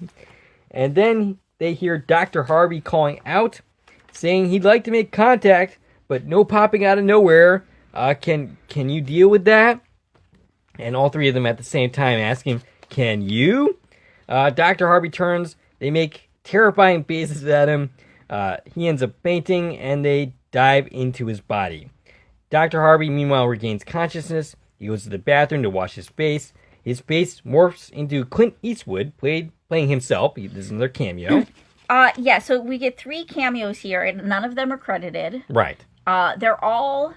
And then they hear Dr. Harvey calling out, saying he'd like to make contact, but no popping out of nowhere. Can you deal with that? And all three of them at the same time ask him, can you? Dr. Harvey turns. They make terrifying faces at him. He ends up fainting, and they dive into his body. Dr. Harvey, meanwhile, regains consciousness. He goes to the bathroom to wash his face. His face morphs into Clint Eastwood, playing himself. This is another cameo. So we get 3 cameos here, and none of them are credited. Right. They're all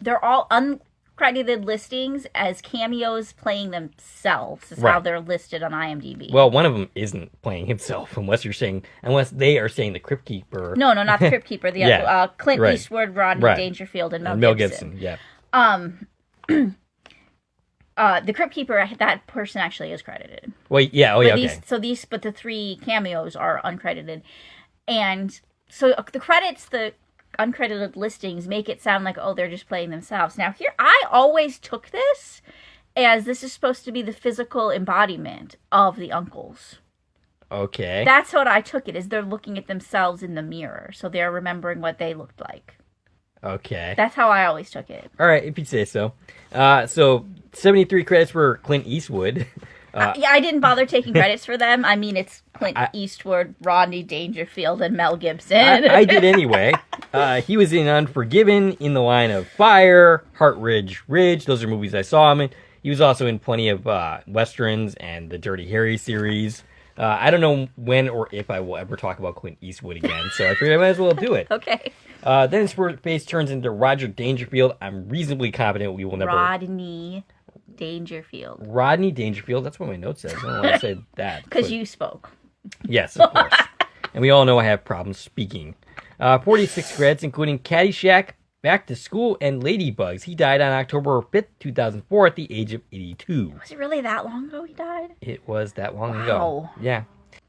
uncredited listings as cameos playing themselves. Is how they're listed on IMDb. Well, one of them isn't playing himself, unless they are saying the Crypt Keeper. No, not the Crypt Keeper. The other, Clint Eastwood, Rodney Dangerfield, and Mel Gibson. Yeah. The Crypt Keeper, that person actually is credited. Well, yeah. Oh, yeah. Okay. But the 3 cameos are uncredited, and so the credits, the uncredited listings make it sound like, oh, they're just playing themselves. Now, here, I always took this as this is supposed to be the physical embodiment of the uncles. Okay. That's what I took it, is they're looking at themselves in the mirror, so they're remembering what they looked like. Okay. That's how I always took it. All right, if you say so. So, 73 credits for Clint Eastwood. I didn't bother taking credits for them. I mean, it's Clint Eastwood, Rodney Dangerfield, and Mel Gibson. I did anyway. He was in Unforgiven, In the Line of Fire, Heart Ridge Ridge. Those are movies I saw him in. He was also in plenty of Westerns and the Dirty Harry series. I don't know when or if I will ever talk about Clint Eastwood again, so I figured I might as well do it. Okay. Then his face turns into Roger Dangerfield. I'm reasonably confident we will never... Rodney Dangerfield. Rodney Dangerfield. That's what my note says. I don't want to say that. Because you spoke. Yes, of course. And we all know I have problems speaking. 46 credits, including Caddyshack, Back to School, and Ladybugs. He died on October 5th, 2004, at the age of 82. Was it really that long ago he died? It was that long ago. Wow. Yeah.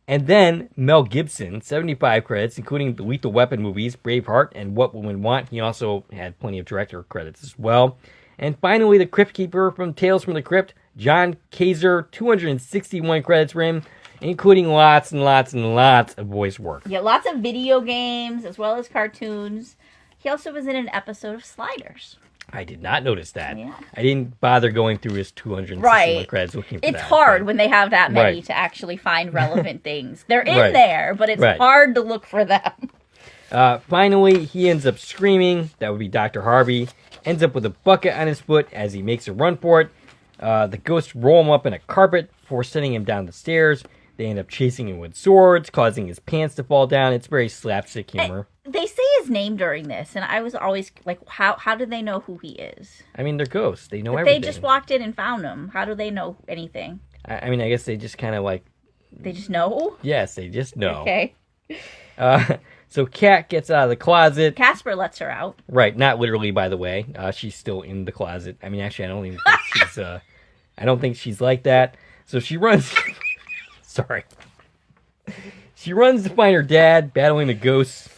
And then Mel Gibson, 75 credits, including the Lethal Weapon movies, Braveheart, and What Women Want. He also had plenty of director credits as well. And finally, the Crypt Keeper from Tales from the Crypt, John Kaiser, 261 credits for him, including lots and lots and lots of voice work. Yeah, lots of video games as well as cartoons. He also was in an episode of Sliders. I did not notice that. Yeah. I didn't bother going through his 261 credits looking for that. It's hard when they have that many to actually find relevant things. They're in there, but it's hard to look for them. Finally, he ends up screaming. That would be Dr. Harvey. Ends up with a bucket on his foot as he makes a run for it. The ghosts roll him up in a carpet before sending him down the stairs. They end up chasing him with swords, causing his pants to fall down. It's very slapstick humor. They say his name during this, and I was always like, how do they know who he is? I mean, they're ghosts. They know But everything. they just walked in and found him. How do they know anything? I mean, I guess they just kind of like... They just know? Yes, they just know. Okay. So Kat gets out of the closet. Casper lets her out. Right, not literally, by the way. She's still in the closet. I mean, actually, I don't even think she's... I don't think she's like that. So she runs... Sorry. She runs to find her dad, battling the ghosts.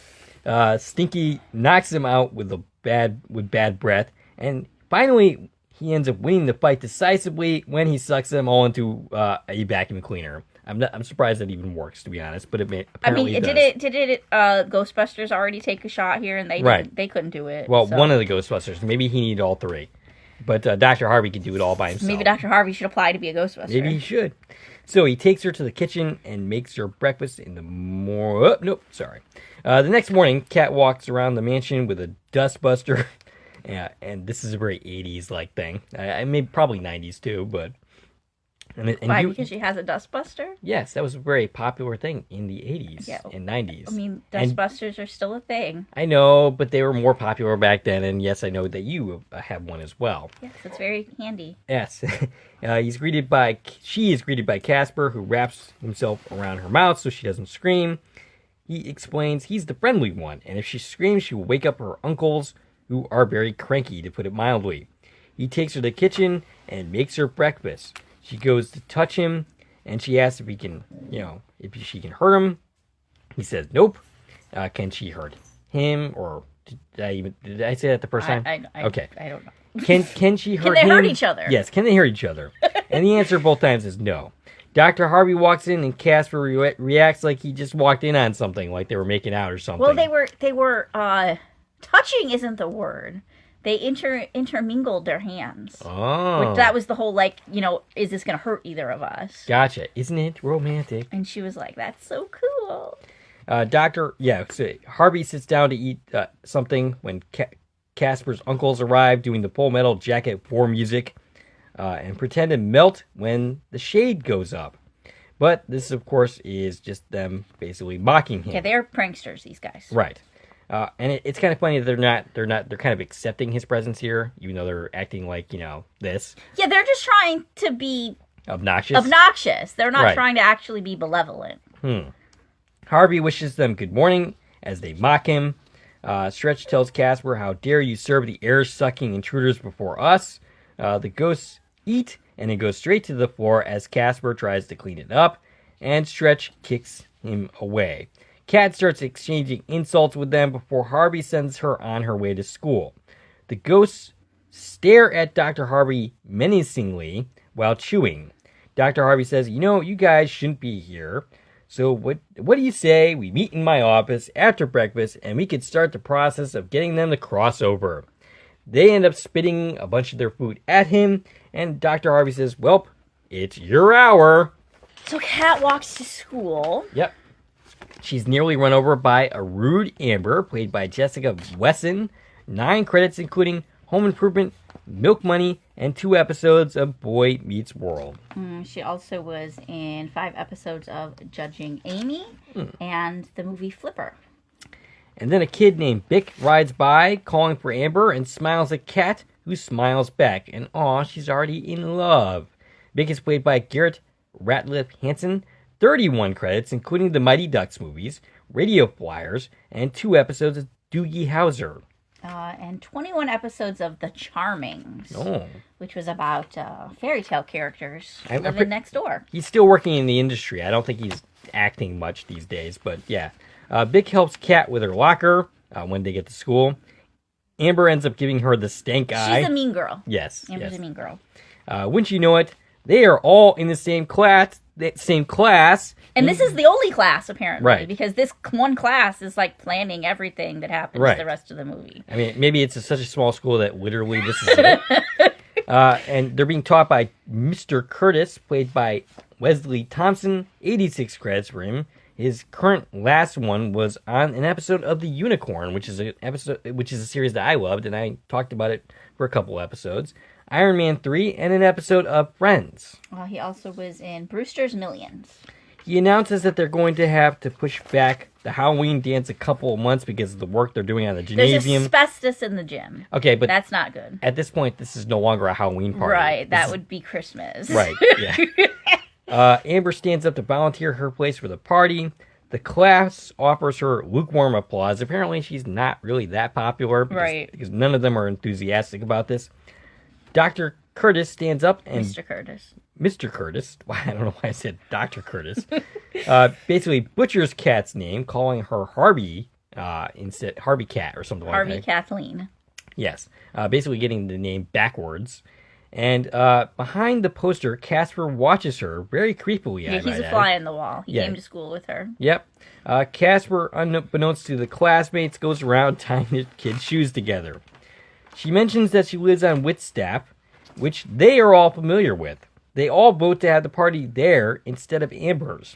Stinky knocks him out with bad breath. And finally, he ends up winning the fight decisively when he sucks them all into a vacuum cleaner. I'm surprised that even works, to be honest, but apparently it does. Did Ghostbusters already take a shot here, and they couldn't do it? Well, so. one of the Ghostbusters. Maybe he needed all three. But Dr. Harvey could do it all by himself. Maybe Dr. Harvey should apply to be a Ghostbuster. Maybe he should. So he takes her to the kitchen and makes her breakfast in the morning. The next morning, Kat walks around the mansion with a dustbuster. And this is a very 80s-like thing. Probably 90s, too, but... Why? Because she has a dustbuster? Yes, that was a very popular thing in the 80s and 90s. I mean, dustbusters are still a thing. I know, but they were more popular back then, and yes, I know that you have one as well. Yes, it's very handy. Yes. She is greeted by Casper, who wraps himself around her mouth so she doesn't scream. He explains he's the friendly one, and if she screams, she will wake up her uncles, who are very cranky, to put it mildly. He takes her to the kitchen and makes her breakfast. She goes to touch him, and she asks if he can, if she can hurt him. He says, nope. Can she hurt him, or did I say that the first time? Okay. I don't know. Can she hurt him? Can they hurt each other? Yes, can they hurt each other? And the answer both times is no. Dr. Harvey walks in, and Casper reacts like he just walked in on something, like they were making out or something. Well, they were touching isn't the word. They intermingled their hands. Oh. Which that was the whole, is this going to hurt either of us? Gotcha. Isn't it romantic? And she was like, that's so cool. So Harvey sits down to eat something when Casper's uncles arrive doing the Full Metal Jacket 4 music and pretend to melt when the shade goes up. But this, of course, is just them basically mocking him. Yeah, they're pranksters, these guys. Right. And it's kind of funny that they're kind of accepting his presence here, even though they're acting like, this. Yeah, they're just trying to be... Obnoxious. They're not trying to actually be benevolent. Harvey wishes them good morning as they mock him. Stretch tells Casper, how dare you serve the air-sucking intruders before us. The ghosts eat, and it goes straight to the floor as Casper tries to clean it up, and Stretch kicks him away. Kat starts exchanging insults with them before Harvey sends her on her way to school. The ghosts stare at Dr. Harvey menacingly while chewing. Dr. Harvey says, you guys shouldn't be here. So what do you say we meet in my office after breakfast and we could start the process of getting them to cross over? They end up spitting a bunch of their food at him, and Dr. Harvey says, well, it's your hour. So Kat walks to school. Yep. She's nearly run over by a rude Amber, played by Jessica Wesson. 9 credits, including Home Improvement, Milk Money, and 2 episodes of Boy Meets World. She also was in 5 episodes of Judging Amy and the movie Flipper. And then a kid named Bick rides by, calling for Amber, and smiles at Kat, who smiles back. And she's already in love. Bick is played by Garrett Ratliff Hansen. 31 credits, including the Mighty Ducks movies, Radio Flyers, and 2 episodes of Doogie Howser. And 21 episodes of The Charmings, which was about fairy tale characters living next door. He's still working in the industry. I don't think he's acting much these days, but yeah. Bick helps Kat with her locker when they get to school. Amber ends up giving her the stank eye. She's a mean girl. Yes. Amber's a mean girl. Wouldn't you know it, they are all in the same class. And this is the only class, apparently. Right. Because this one class is like planning everything that happens the rest of the movie. I mean, maybe it's such a small school that literally this is it. And they're being taught by Mr. Curtis, played by Wesley Thompson. 86 credits for him. His current last one was on an episode of The Unicorn, which is a series that I loved, and I talked about it for a couple episodes. Iron Man 3, and an episode of Friends. He also was in Brewster's Millions. He announces that they're going to have to push back the Halloween dance a couple of months because of the work they're doing on the gymnasium. There's asbestos in the gym. Okay, but that's not good. At this point, this is no longer a Halloween party. Right, that would be Christmas. Right, yeah. Amber stands up to volunteer her place for the party. The class offers her lukewarm applause. Apparently, she's not really that popular. Because none of them are enthusiastic about this. Dr. Curtis stands up and... Mr. Curtis. I don't know why I said Dr. Curtis. Basically butchers Kat's name, calling her Harvey instead Harvey Cat or something like that. Harvey Kathleen. Yes. Basically getting the name backwards. And behind the poster, Casper watches her very creepily. Yeah, he's a fly on the wall. He came to school with her. Yep. Casper, unbeknownst to the classmates, goes around tying the kids' shoes together. She mentions that she lives on Whitstaff, which they are all familiar with. They all vote to have the party there instead of Amber's.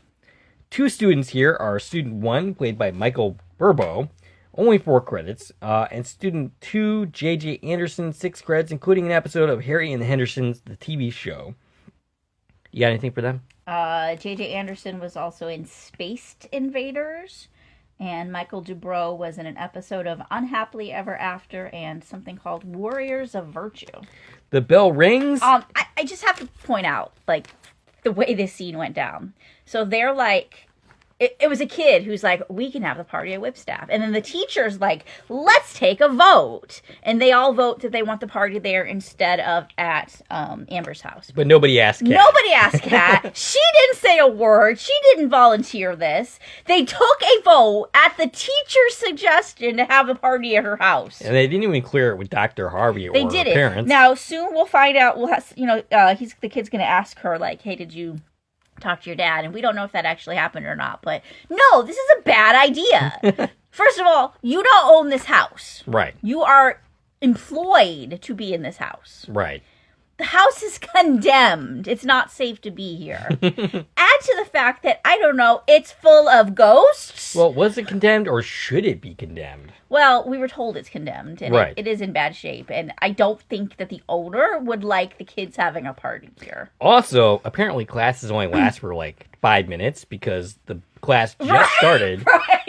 2 students here are Student 1, played by Michael Burbo, only 4 credits, and Student 2, J.J. Anderson, 6 credits, including an episode of Harry and the Hendersons, the TV show. You got anything for them? J.J. Anderson was also in Spaced Invaders, and Michael Dubrow was in an episode of Unhappily Ever After and something called Warriors of Virtue. The bell rings. I just have to point out, like, the way this scene went down. So they're like, it was a kid who's like, we can have the party at Whipstaff. And then the teacher's like, let's take a vote. And they all vote that they want the party there instead of at Amber's house. But nobody asked Kat. Nobody asked Kat. She didn't say a word. She didn't volunteer this. They took a vote at the teacher's suggestion to have a party at her house. And they didn't even clear it with Dr. Harvey or her parents. Now, soon we'll find out. We'll have, the kid's going to ask her, like, hey, did you talk to your dad? And we don't know if that actually happened or not, but no, this is a bad idea. First of all, you don't own this house. Right. You are employed to be in this house. Right. The house is condemned. It's not safe to be here. Add to the fact that, I don't know, it's full of ghosts. Well, was it condemned or should it be condemned? Well, we were told it's condemned, and right. it is in bad shape, and I don't think that the owner would like the kids having a party here. Also, apparently classes only last for like 5 minutes because the class just started,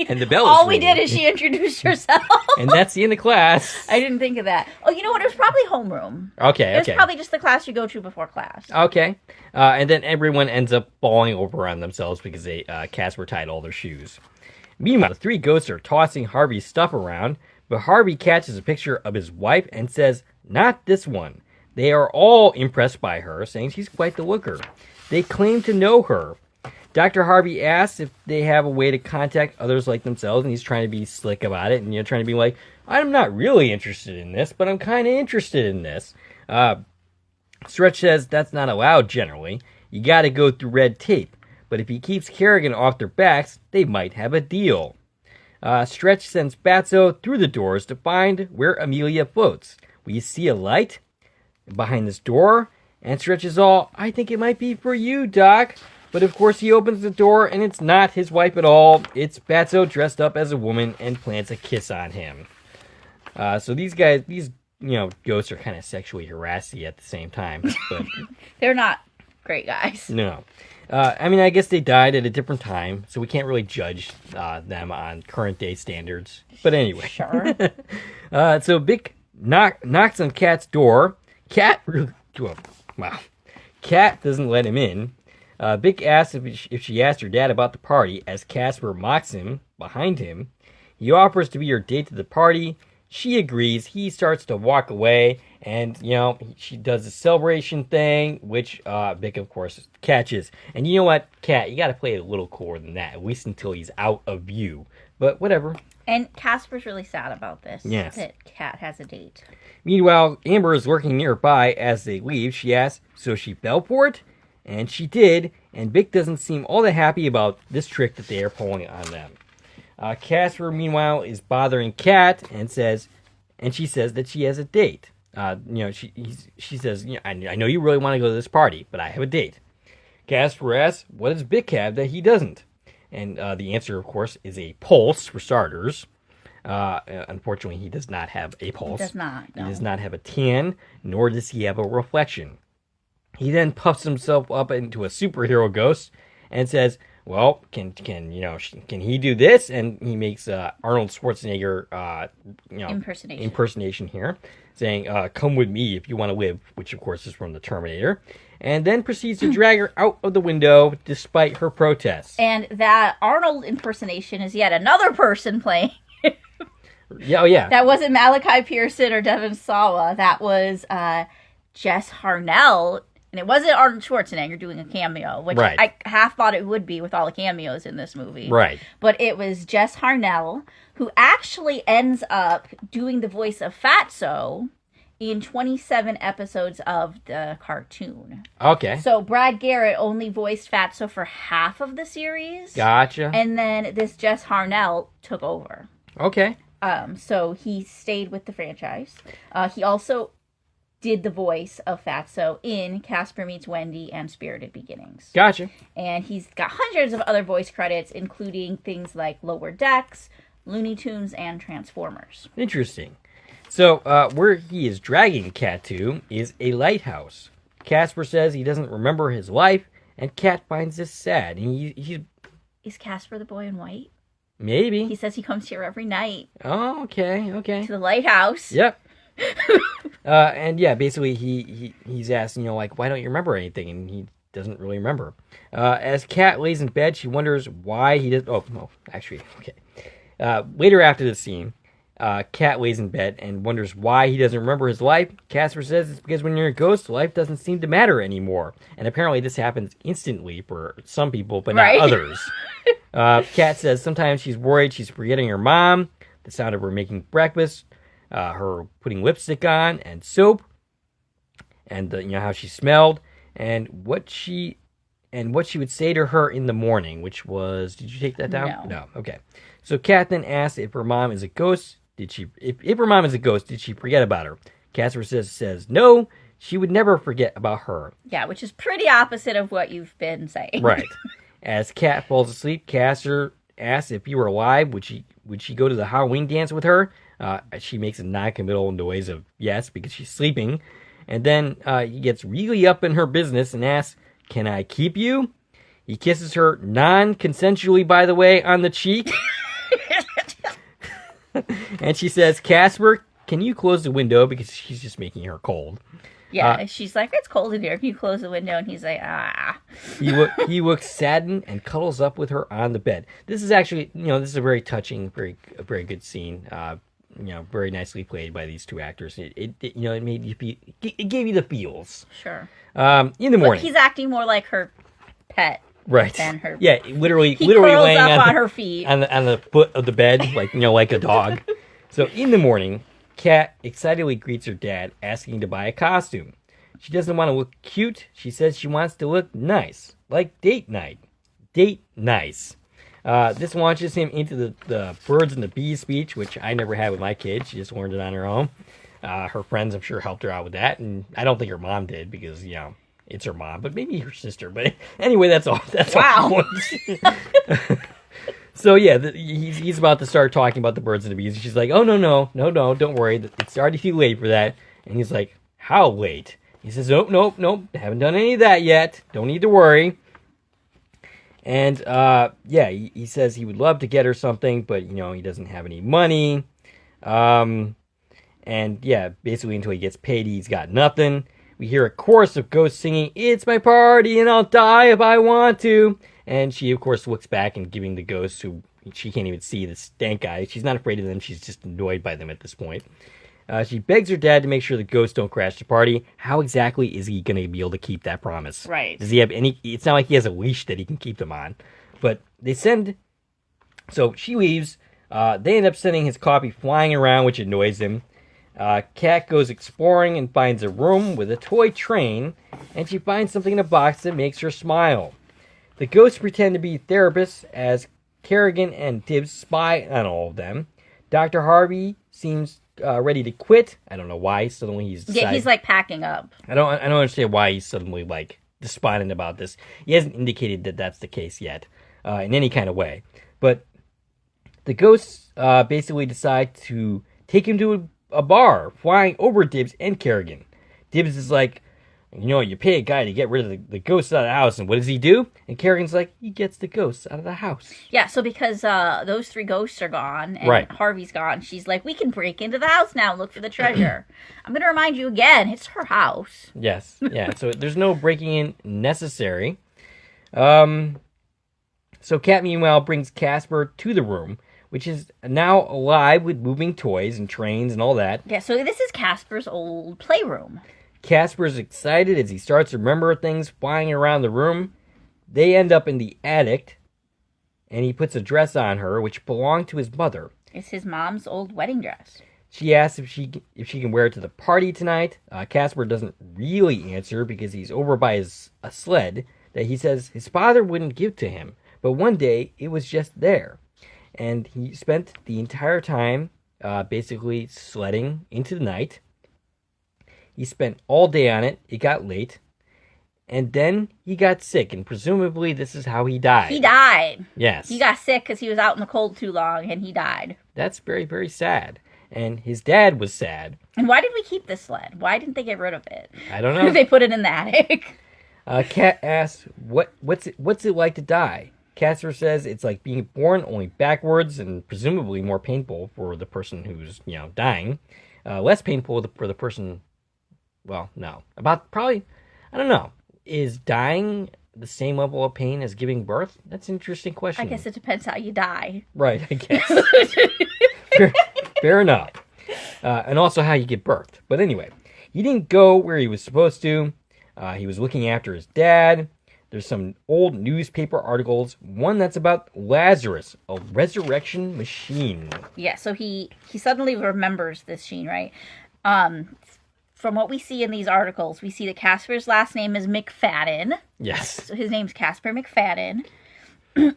and the bell was all we did is she introduced herself. And that's the end of class. I didn't think of that. Oh, you know what? It was probably homeroom. Okay, It was probably just the class you go to before class. Okay. And then everyone ends up falling over on themselves because they Casper tied all their shoes. Meanwhile, the 3 ghosts are tossing Harvey's stuff around, but Harvey catches a picture of his wife and says, not this one. They are all impressed by her, saying she's quite the looker. They claim to know her. Dr. Harvey asks if they have a way to contact others like themselves, and he's trying to be slick about it, and trying to be like, I'm not really interested in this, but I'm kind of interested in this. Stretch says that's not allowed generally. You gotta go through red tape. But if he keeps Kerrigan off their backs, they might have a deal. Stretch sends Fatso through the doors to find where Amelia floats. We see a light behind this door, and Stretch is all, I think it might be for you, Doc. But of course he opens the door, and it's not his wife at all. It's Fatso dressed up as a woman and plants a kiss on him. So these ghosts are kind of sexually harassy at the same time. But they're not great guys. No. I guess they died at a different time, so we can't really judge them on current day standards. But anyway. Sure. So Vic knocks on Kat's door. Kat doesn't let him in. Vic asks if she asked her dad about the party, as Casper mocks him behind him. He offers to be her date to the party. She agrees. He starts to walk away, and, she does a celebration thing, which Vic, of course, catches. And you know what, Kat, you got to play it a little cooler than that, at least until he's out of view. But whatever. And Casper's really sad about this. Yes. That Kat has a date. Meanwhile, Amber is lurking nearby as they leave. She asks, so she fell for it? And she did, and Vic doesn't seem all that happy about this trick that they are pulling on them. Casper, meanwhile, is bothering Kat and she says that she has a date. She says, I know you really want to go to this party, but I have a date. Casper asks, what does Vic have that he doesn't? And the answer, of course, is a pulse, for starters. Unfortunately, he does not have a pulse. He does not, no. He does not have a tan, nor does he have a reflection. He then puffs himself up into a superhero ghost and says, well, can he do this? And he makes Arnold Schwarzenegger impersonation here, saying, "Come with me if you want to live," which of course is from the Terminator, and then proceeds to drag her out of the window despite her protests. And that Arnold impersonation is yet another person playing. Yeah, oh yeah. That wasn't Malachi Pearson or Devon Sawa. That was Jess Harnell. And it wasn't Arnold Schwarzenegger doing a cameo, which right. I half thought it would be with all the cameos in this movie. Right. But it was Jess Harnell, who actually ends up doing the voice of Fatso in 27 episodes of the cartoon. Okay. So Brad Garrett only voiced Fatso for half of the series. Gotcha. And then this Jess Harnell took over. Okay. So he stayed with the franchise. He also did the voice of Fatso in Casper Meets Wendy and Spirited Beginnings. Gotcha. And he's got hundreds of other voice credits, including things like Lower Decks, Looney Tunes, and Transformers. Interesting. So, where he is dragging Kat to is a lighthouse. Casper says he doesn't remember his life, and Kat finds this sad. And he's... Is Casper the boy in white? Maybe. He says he comes here every night. Oh, okay. To the lighthouse. Yep. And yeah, basically he's asked, why don't you remember anything? And he doesn't really remember. As Kat lays in bed, she wonders why he does. Oh, no, actually, okay. Later after the scene, Kat lays in bed and wonders why he doesn't remember his life. Casper says it's because when you're a ghost, life doesn't seem to matter anymore. And apparently this happens instantly for some people, but not others. Kat says sometimes she's worried she's forgetting her mom, the sound of her making breakfast, her putting lipstick on and soap, and how she smelled, and what she would say to her in the morning, which was, did you take that down? No. Okay. So Kat then asks if her mom is a ghost. If her mom is a ghost, did she forget about her? Casper says no, she would never forget about her. Yeah, which is pretty opposite of what you've been saying. Right. As Kat falls asleep, Casper asks if you were alive, would she go to the Halloween dance with her? She makes a non-committal noise of yes because she's sleeping. And then he gets really up in her business and asks, "Can I keep you?" He kisses her non-consensually, by the way, on the cheek. And she says, "Casper, can you close the window?" Because she's just making her cold. Yeah, she's like, "It's cold in here. Can you close the window?" And he's like, "Ah." He looks saddened and cuddles up with her on the bed. This is actually, this is a very touching, a very good scene. Very nicely played by these two actors. It made you feel, it gave you the feels. Sure. In the morning, but he's acting more like her pet. Right. Than her. Yeah, literally curls laying up on her feet on the foot of the bed, like a dog. So in the morning, Kat excitedly greets her dad, asking to buy a costume. She doesn't want to look cute. She says she wants to look nice, like date night. Date nice. This launches him into the birds and the bees speech, which I never had with my kids. She just learned it on her own. Her friends, I'm sure, helped her out with that, and I don't think her mom did because, it's her mom, but maybe her sister. But anyway, that's all. Wow. So yeah, he's about to start talking about the birds and the bees. And she's like, "Oh no, don't worry. It's already too late for that." And he's like, "How late?" He says, "Nope. Haven't done any of that yet. Don't need to worry." And he says he would love to get her something, but he doesn't have any money. And yeah, basically until he gets paid, he's got nothing. We hear a chorus of ghosts singing, "It's my party and I'll die if I want to." And she, of course, looks back and giving the ghosts, who she can't even see, the stank guy. She's not afraid of them. She's just annoyed by them at this point. She begs her dad to make sure the ghosts don't crash the party. How exactly is he going to be able to keep that promise? Right. Does he have any... It's not like he has a leash that he can keep them on. But they send... So she leaves. They end up sending his copy flying around, which annoys him. Kat goes exploring and finds a room with a toy train, and she finds something in a box that makes her smile. The ghosts pretend to be therapists as Kerrigan and Tibbs spy on all of them. Dr. Harvey seems ready to quit. I don't know why. Suddenly he's decided. Yeah, he's like packing up. I don't understand why he's suddenly despondent about this. He hasn't indicated that that's the case yet in any kind of way. But the ghosts basically decide to take him to a bar, flying over Tibbs and Kerrigan. Tibbs is like, You pay a guy to get rid of the ghosts out of the house, and what does he do? And Kerrigan's like, he gets the ghosts out of the house. Yeah, so because those 3 ghosts are gone, and Right. Harvey's gone, she's like, we can break into the house now and look for the treasure. I'm going to remind you again, it's her house. Yes, yeah, so there's no breaking in necessary. So Kat, meanwhile, brings Casper to the room, which is now alive with moving toys and trains and all that. Yeah, so this is Casper's old playroom. Casper's excited as he starts to remember things flying around the room. They end up in the attic, and he puts a dress on her, which belonged to his mother. It's his mom's old wedding dress. She asks if she can wear it to the party tonight. Casper doesn't really answer because he's over by a sled that he says his father wouldn't give to him. But one day, it was just there. And he spent the entire time basically sledding into the night. He spent all day on it. It got late. And then he got sick, and presumably this is how he died. He died. Yes. He got sick because he was out in the cold too long, and he died. That's very, very sad. And his dad was sad. And why did we keep this sled? Why didn't they get rid of it? I don't know. They put it in the attic. Kat asks, what's it like to die? Casper says it's like being born, only backwards, and presumably more painful for the person who's, dying. Less painful for the person... Well, no. I don't know. Is dying the same level of pain as giving birth? That's an interesting question. I guess it depends how you die. Right, I guess. Fair enough. And also how you get birthed. But anyway, he didn't go where he was supposed to. He was looking after his dad. There's some old newspaper articles. One that's about Lazarus, a resurrection machine. Yeah, so he suddenly remembers this machine, right? From what we see in these articles, we see that Casper's last name is McFadden. Yes. So his name's Casper McFadden.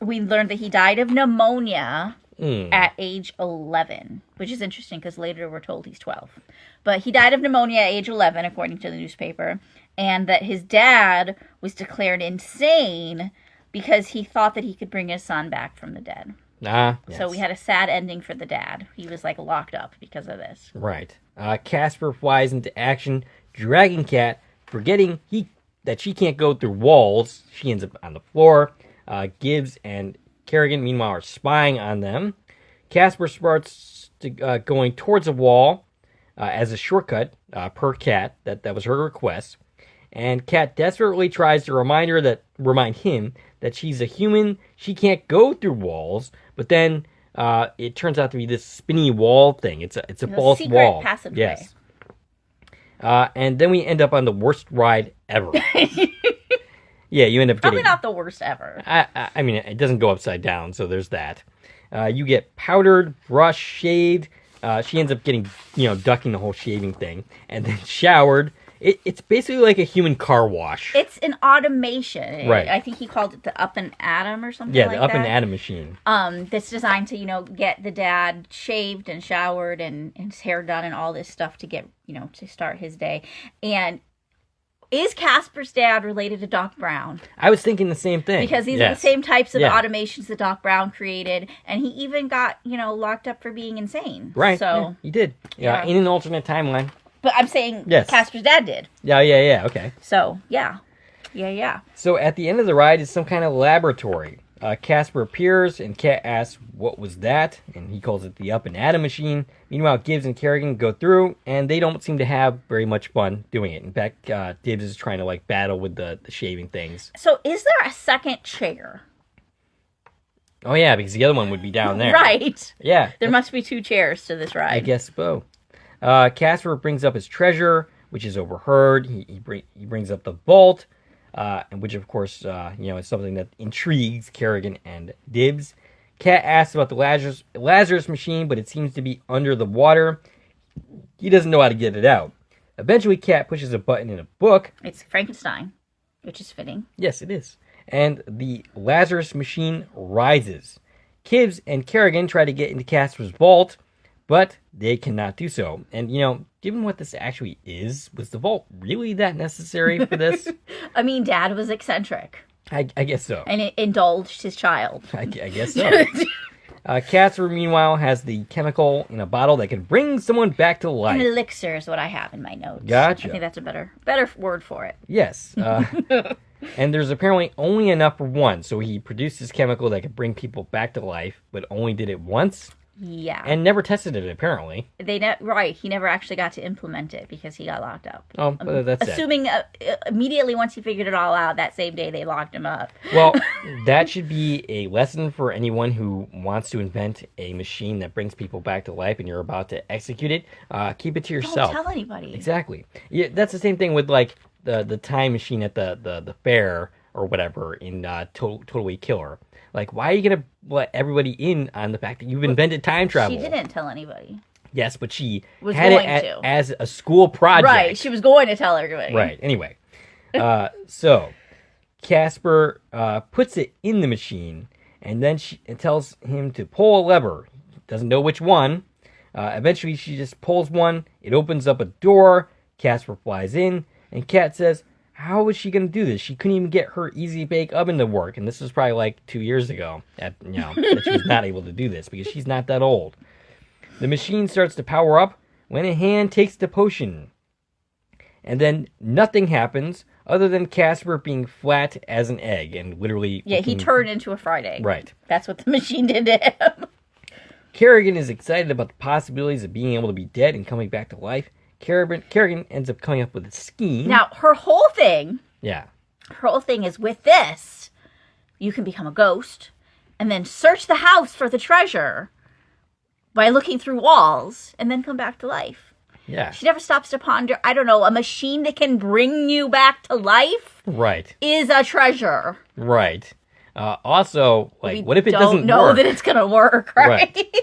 We learned that he died of pneumonia at age 11, which is interesting because later we're told he's 12. But he died of pneumonia at age 11, according to the newspaper, and that his dad was declared insane because he thought that he could bring his son back from the dead. Yes. So we had a sad ending for the dad. He was locked up because of this. Right. Casper flies into action, dragging Kat, forgetting that she can't go through walls. She ends up on the floor. Gibbs and Kerrigan, meanwhile, are spying on them. Casper starts going towards a wall as a shortcut per Kat. That was her request. And Kat desperately tries to remind him that she's a human. She can't go through walls. But then it turns out to be this spinny wall thing. It's a false secret wall. Passageway. Yes. And then we end up on the worst ride ever. Yeah, you end up Probably getting... not the worst ever. I mean, it doesn't go upside down, so there's that. You get powdered, brushed, shaved. She ends up getting, ducking the whole shaving thing. And then showered. It's basically like a human car wash. It's an automation. Right. I think he called it the Up and Atom or something Yeah, like the that. Up and Atom machine. That's designed to, get the dad shaved and showered and his hair done and all this stuff to get, to start his day. And is Casper's dad related to Doc Brown? I was thinking the same thing. Because these are the same types of automations that Doc Brown created. And he even got, locked up for being insane. Right. So yeah, he did. Yeah, in an alternate timeline. But I'm saying Casper's dad did. Yeah, okay. So, yeah. So at the end of the ride is some kind of laboratory. Casper appears, and Kat asks, what was that? And he calls it the Up and Atom machine. Meanwhile, Gibbs and Kerrigan go through, and they don't seem to have very much fun doing it. In fact, Gibbs is trying to, battle with the shaving things. So is there a second chair? Oh, yeah, because the other one would be down there. Right. Yeah. There must be 2 chairs to this ride. I guess so. Casper brings up his treasure, which is overheard. He brings up the vault, which of course, is something that intrigues Kerrigan and Gibbs. Kat asks about the Lazarus machine, but it seems to be under the water. He doesn't know how to get it out. Eventually, Kat pushes a button in a book. It's Frankenstein, which is fitting. Yes, it is. And the Lazarus machine rises. Gibbs and Kerrigan try to get into Casper's vault, but they cannot do so. And, given what this actually is, was the vault really that necessary for this? I mean, Dad was eccentric. I guess so. And it indulged his child. I guess so. Casper, meanwhile, has the chemical in a bottle that can bring someone back to An life. elixir is what I have in my notes. Gotcha. I think that's a better word for it. Yes. And there's apparently only enough for one, so he produced this chemical that could bring people back to life, but only did it once. Yeah. And never tested it, apparently. Right. He never actually got to implement it because he got locked up. Oh, but that's it. Assuming immediately once he figured it all out, that same day they locked him up. Well, that should be a lesson for anyone who wants to invent a machine that brings people back to life and you're about to execute it. Keep it to yourself. Don't tell anybody. Exactly. Yeah, that's the same thing with, like, the time machine at the fair or whatever in Totally Killer. Like, why are you going to let everybody in on the fact that you've invented time travel? She didn't tell anybody. Yes, but she Was had going it to. as a school project. Right, she was going to tell everybody. Right, anyway. So, Casper puts it in the machine, and then she tells him to pull a lever. He doesn't know which one. Eventually, she just pulls one. It opens up a door. Casper flies in, and Kat says, how was she going to do this? She couldn't even get her easy bake oven to work. And this was probably like 2 years ago that she was not able to do this because she's not that old. The machine starts to power up when a hand takes the potion. And then nothing happens other than Casper being flat as an egg and literally... Yeah, he turned into a fried egg. Right. That's what the machine did to him. Kerrigan is excited about the possibilities of being able to be dead and coming back to life. Kerrigan ends up coming up with a scheme. Now, her whole thing is with this. You can become a ghost and then search the house for the treasure by looking through walls and then come back to life. Yeah. She never stops to ponder, I don't know, a machine that can bring you back to life Right. is a treasure. Right. Also, like, what if it doesn't work? We don't know that it's going to work, right?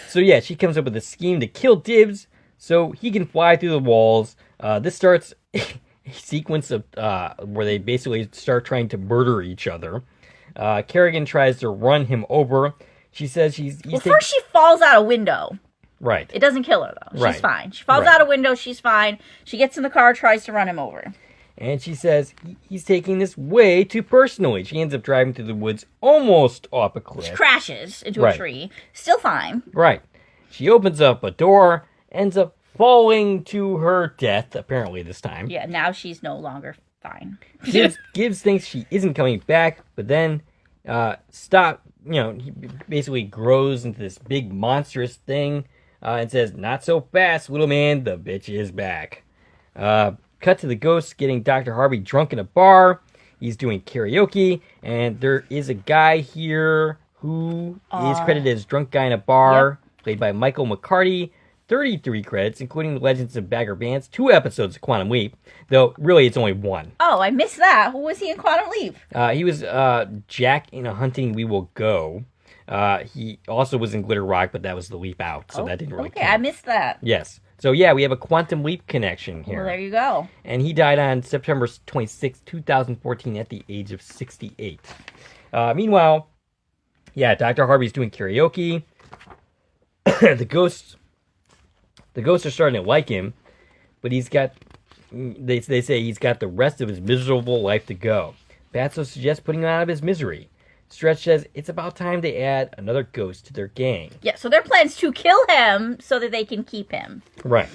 So, yeah, she comes up with a scheme to kill Dibs so he can fly through the walls. This starts a sequence of where they basically start trying to murder each other. Kerrigan tries to run him over. She says first she falls out a window. Right. It doesn't kill her, though. She's Right. fine. She falls out a window. She's fine. She gets in the car, tries to run him over. And she says he's taking this way too personally. She ends up driving through the woods almost off a cliff. She crashes into a tree. Still fine. Right. She opens up a door, ends up falling to her death, apparently this time. Yeah, now she's no longer fine. Gibbs thinks she isn't coming back, but then he basically grows into this big monstrous thing and says, not so fast, little man, the bitch is back. Cut to the ghost getting Dr. Harvey drunk in a bar. He's doing karaoke, and there is a guy here who is credited as drunk guy in a bar, played by Michael McCarty. 33 credits, including the Legends of Bagger Vance, 2 episodes of Quantum Leap, though really it's only 1. Oh, I missed that. Who was he in Quantum Leap? He was Jack in A Hunting We Will Go. He also was in Glitter Rock, but that was the leap out, so that didn't really count. I missed that. Yes. So yeah, we have a Quantum Leap connection here. Well, there you go. And he died on September 26, 2014 at the age of 68. Meanwhile, yeah, Dr. Harvey's doing karaoke. The ghosts are starting to like him, but they say he's got the rest of his miserable life to go. Fatso suggests putting him out of his misery. Stretch says it's about time they add another ghost to their gang. Yeah, so their plan's to kill him so that they can keep him. Right.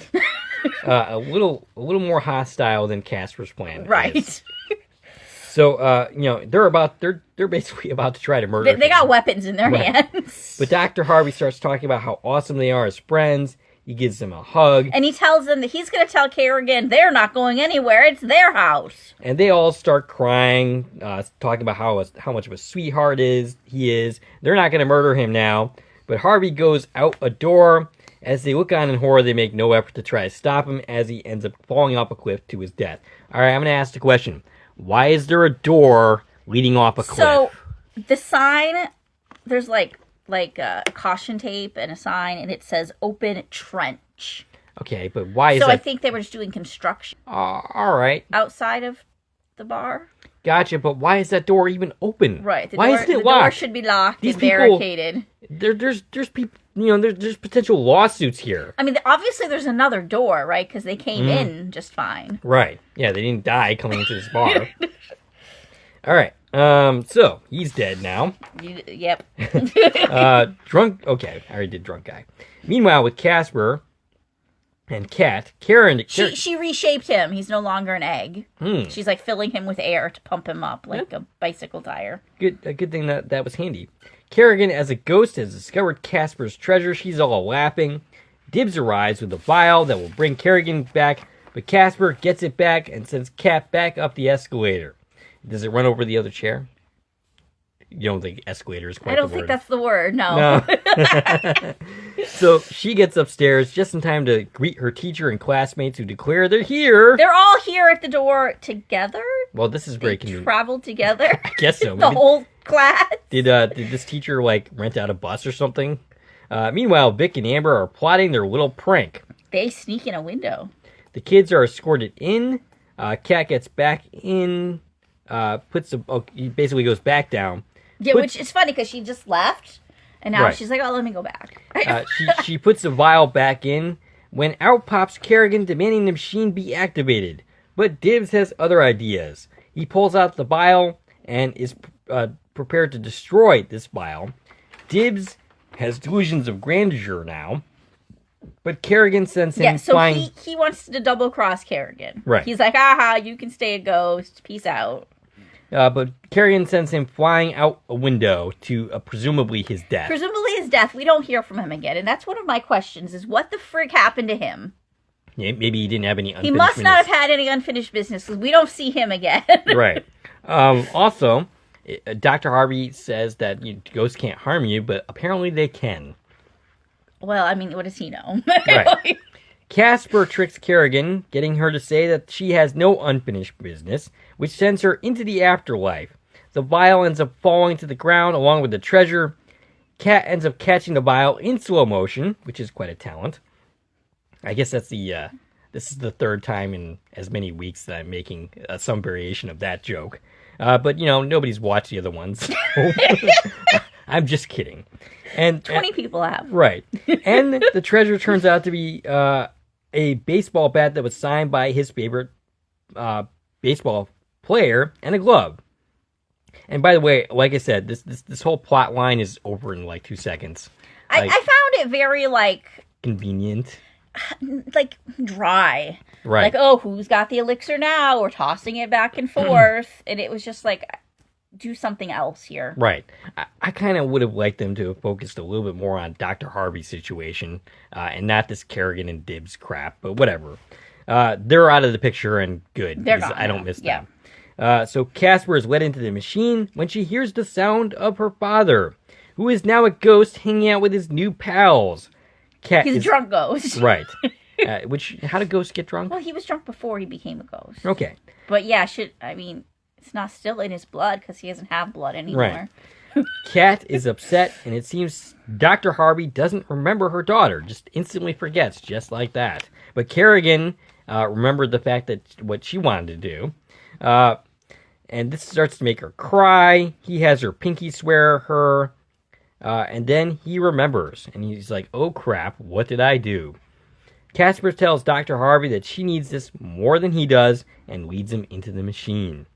A little more hostile than Casper's plan. Right. So, they're basically about to try to murder him. They got weapons in their hands. But Dr. Harvey starts talking about how awesome they are as friends. He gives them a hug. And he tells them that he's going to tell Kerrigan they're not going anywhere. It's their house. And they all start crying, talking about how much of a sweetheart he is. They're not going to murder him now. But Harvey goes out a door. As they look on in horror, they make no effort to try to stop him as he ends up falling off a cliff to his death. All right, I'm going to ask the question. Why is there a door leading off a cliff? So, the sign, there's like a caution tape and a sign, and it says open trench. Okay, but why is that? So I think they were just doing construction. All right. Outside of the bar. Gotcha, but why is that door even open? Right. Why isn't it locked? The door should be locked and barricaded. There's people, there's potential lawsuits here. I mean, obviously there's another door, right? Because they came in just fine. Right. Yeah, they didn't die coming into this bar. All right. So he's dead now. Yep. Drunk. Okay, I already did drunk guy. Meanwhile, with Casper and Kat, Karen. She reshaped him. He's no longer an egg. She's like filling him with air to pump him up like a bicycle tire. A good thing that was handy. Kerrigan, as a ghost, has discovered Casper's treasure. She's all laughing. Dibs arrives with a vial that will bring Kerrigan back, but Casper gets it back and sends Kat back up the escalator. Does it run over the other chair? You don't think escalator is quite the word? I don't think that's the word, no. So she gets upstairs just in time to greet her teacher and classmates who declare they're here. They're all here at the door together? Well, this is breaking news. Traveled together? I guess so. The whole class? Did this teacher, like, rent out a bus or something? Meanwhile, Vic and Amber are plotting their little prank. They sneak in a window. The kids are escorted in. Kat gets back in. He basically goes back down. Yeah, which is funny because she just left, and now she's like, "Oh, let me go back." She puts the vial back in when out pops Kerrigan, demanding the machine be activated. But Dibs has other ideas. He pulls out the vial and is prepared to destroy this vial. Dibs has delusions of grandeur now, but Kerrigan sends him flying. Yeah, so he wants to double cross Kerrigan. Right. He's like, "Aha, you can stay a ghost. Peace out." But Kerrigan sends him flying out a window to presumably his death. Presumably his death. We don't hear from him again. And that's one of my questions, is what the frig happened to him? Yeah, maybe he didn't have any unfinished business. He must not have had any unfinished business, because we don't see him again. Right. Also, Dr. Harvey says that ghosts can't harm you, but apparently they can. Well, I mean, what does he know? Right. Casper tricks Kerrigan, getting her to say that she has no unfinished business, which sends her into the afterlife. The vial ends up falling to the ground along with the treasure. Kat ends up catching the vial in slow motion, which is quite a talent. I guess that's this is the third time in as many weeks that I'm making some variation of that joke. But, nobody's watched the other ones. So I'm just kidding. And 20 people have. Right. And the treasure turns out to be a baseball bat that was signed by his favorite baseball player and a glove. And by the way, like I said, this whole plot line is over in like 2 seconds. I found it very convenient. Dry. Right. Like, oh, who's got the elixir now? We're tossing it back and forth. And it was just like, do something else here. Right. I kind of would have liked them to have focused a little bit more on Dr. Harvey's situation and not this Kerrigan and Dibs crap, but whatever. They're out of the picture and good. They're gone. I don't miss them. So Casper is led into the machine when she hears the sound of her father, who is now a ghost hanging out with his new pals. He's a drunk ghost. Right. How do ghosts get drunk? Well, he was drunk before he became a ghost. Okay. But yeah, it's not still in his blood because he doesn't have blood anymore. Right. Kat is upset, and it seems Dr. Harvey doesn't remember her daughter, just instantly forgets, just like that. But Kerrigan remembered the fact that what she wanted to do. And this starts to make her cry. He has her pinky swear her. And then he remembers, and he's like, oh crap, what did I do? Casper tells Dr. Harvey that she needs this more than he does, and leads him into the machine.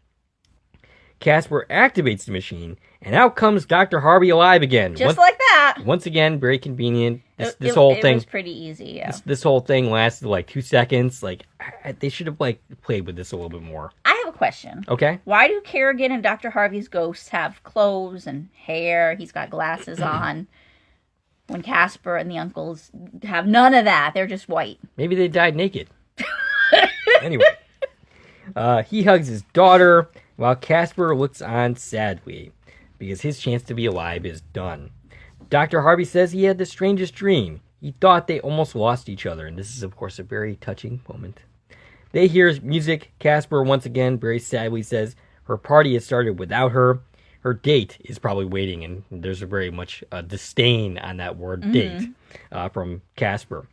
Casper activates the machine, and out comes Dr. Harvey alive again. Just like that. Once again, very convenient. This whole thing. It was pretty easy, yeah. This whole thing lasted like 2 seconds. They should have played with this a little bit more. I have a question. Okay. Why do Kerrigan and Dr. Harvey's ghosts have clothes and hair? He's got glasses on. When Casper and the uncles have none of that. They're just white. Maybe they died naked. Anyway. He hugs his daughter, while Casper looks on sadly, because his chance to be alive is done. Dr. Harvey says he had the strangest dream. He thought they almost lost each other, and this is, of course, a very touching moment. They hear music. Casper, once again, very sadly says her party has started without her. Her date is probably waiting, and there's a very much disdain on that word date from Casper.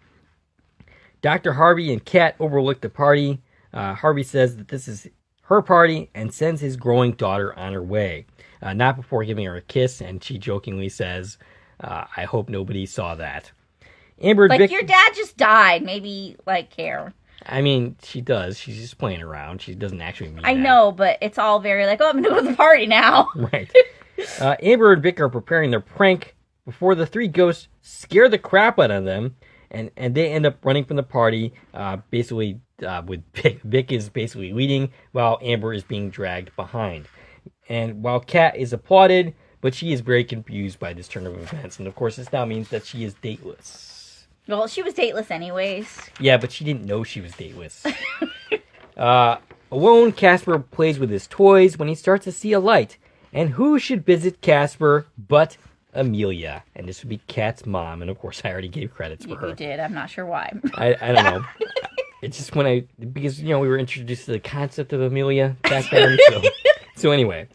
Dr. Harvey and Kat overlook the party. Harvey says that this is her party and sends his growing daughter on her way. Not before giving her a kiss, and she jokingly says, I hope nobody saw that. Amber and Vic... your dad just died. Maybe, care. I mean, she does. She's just playing around. She doesn't actually mean I that. know, but it's all very like, oh, I'm gonna go to the party now. Right. Amber and Vic are preparing their prank before the three ghosts scare the crap out of them, and they end up running from the party, basically with Vic. Vic is basically leading while Amber is being dragged behind. And while Kat is applauded, but she is very confused by this turn of events. And of course, this now means that she is dateless. Well, she was dateless anyways. Yeah, but she didn't know she was dateless. Alone, Casper plays with his toys when he starts to see a light. And who should visit Casper but Amelia? And this would be Kat's mom. And of course, I already gave credits for her. You did. I'm not sure why. I don't know. It's just because, we were introduced to the concept of Amelia back then. So anyway,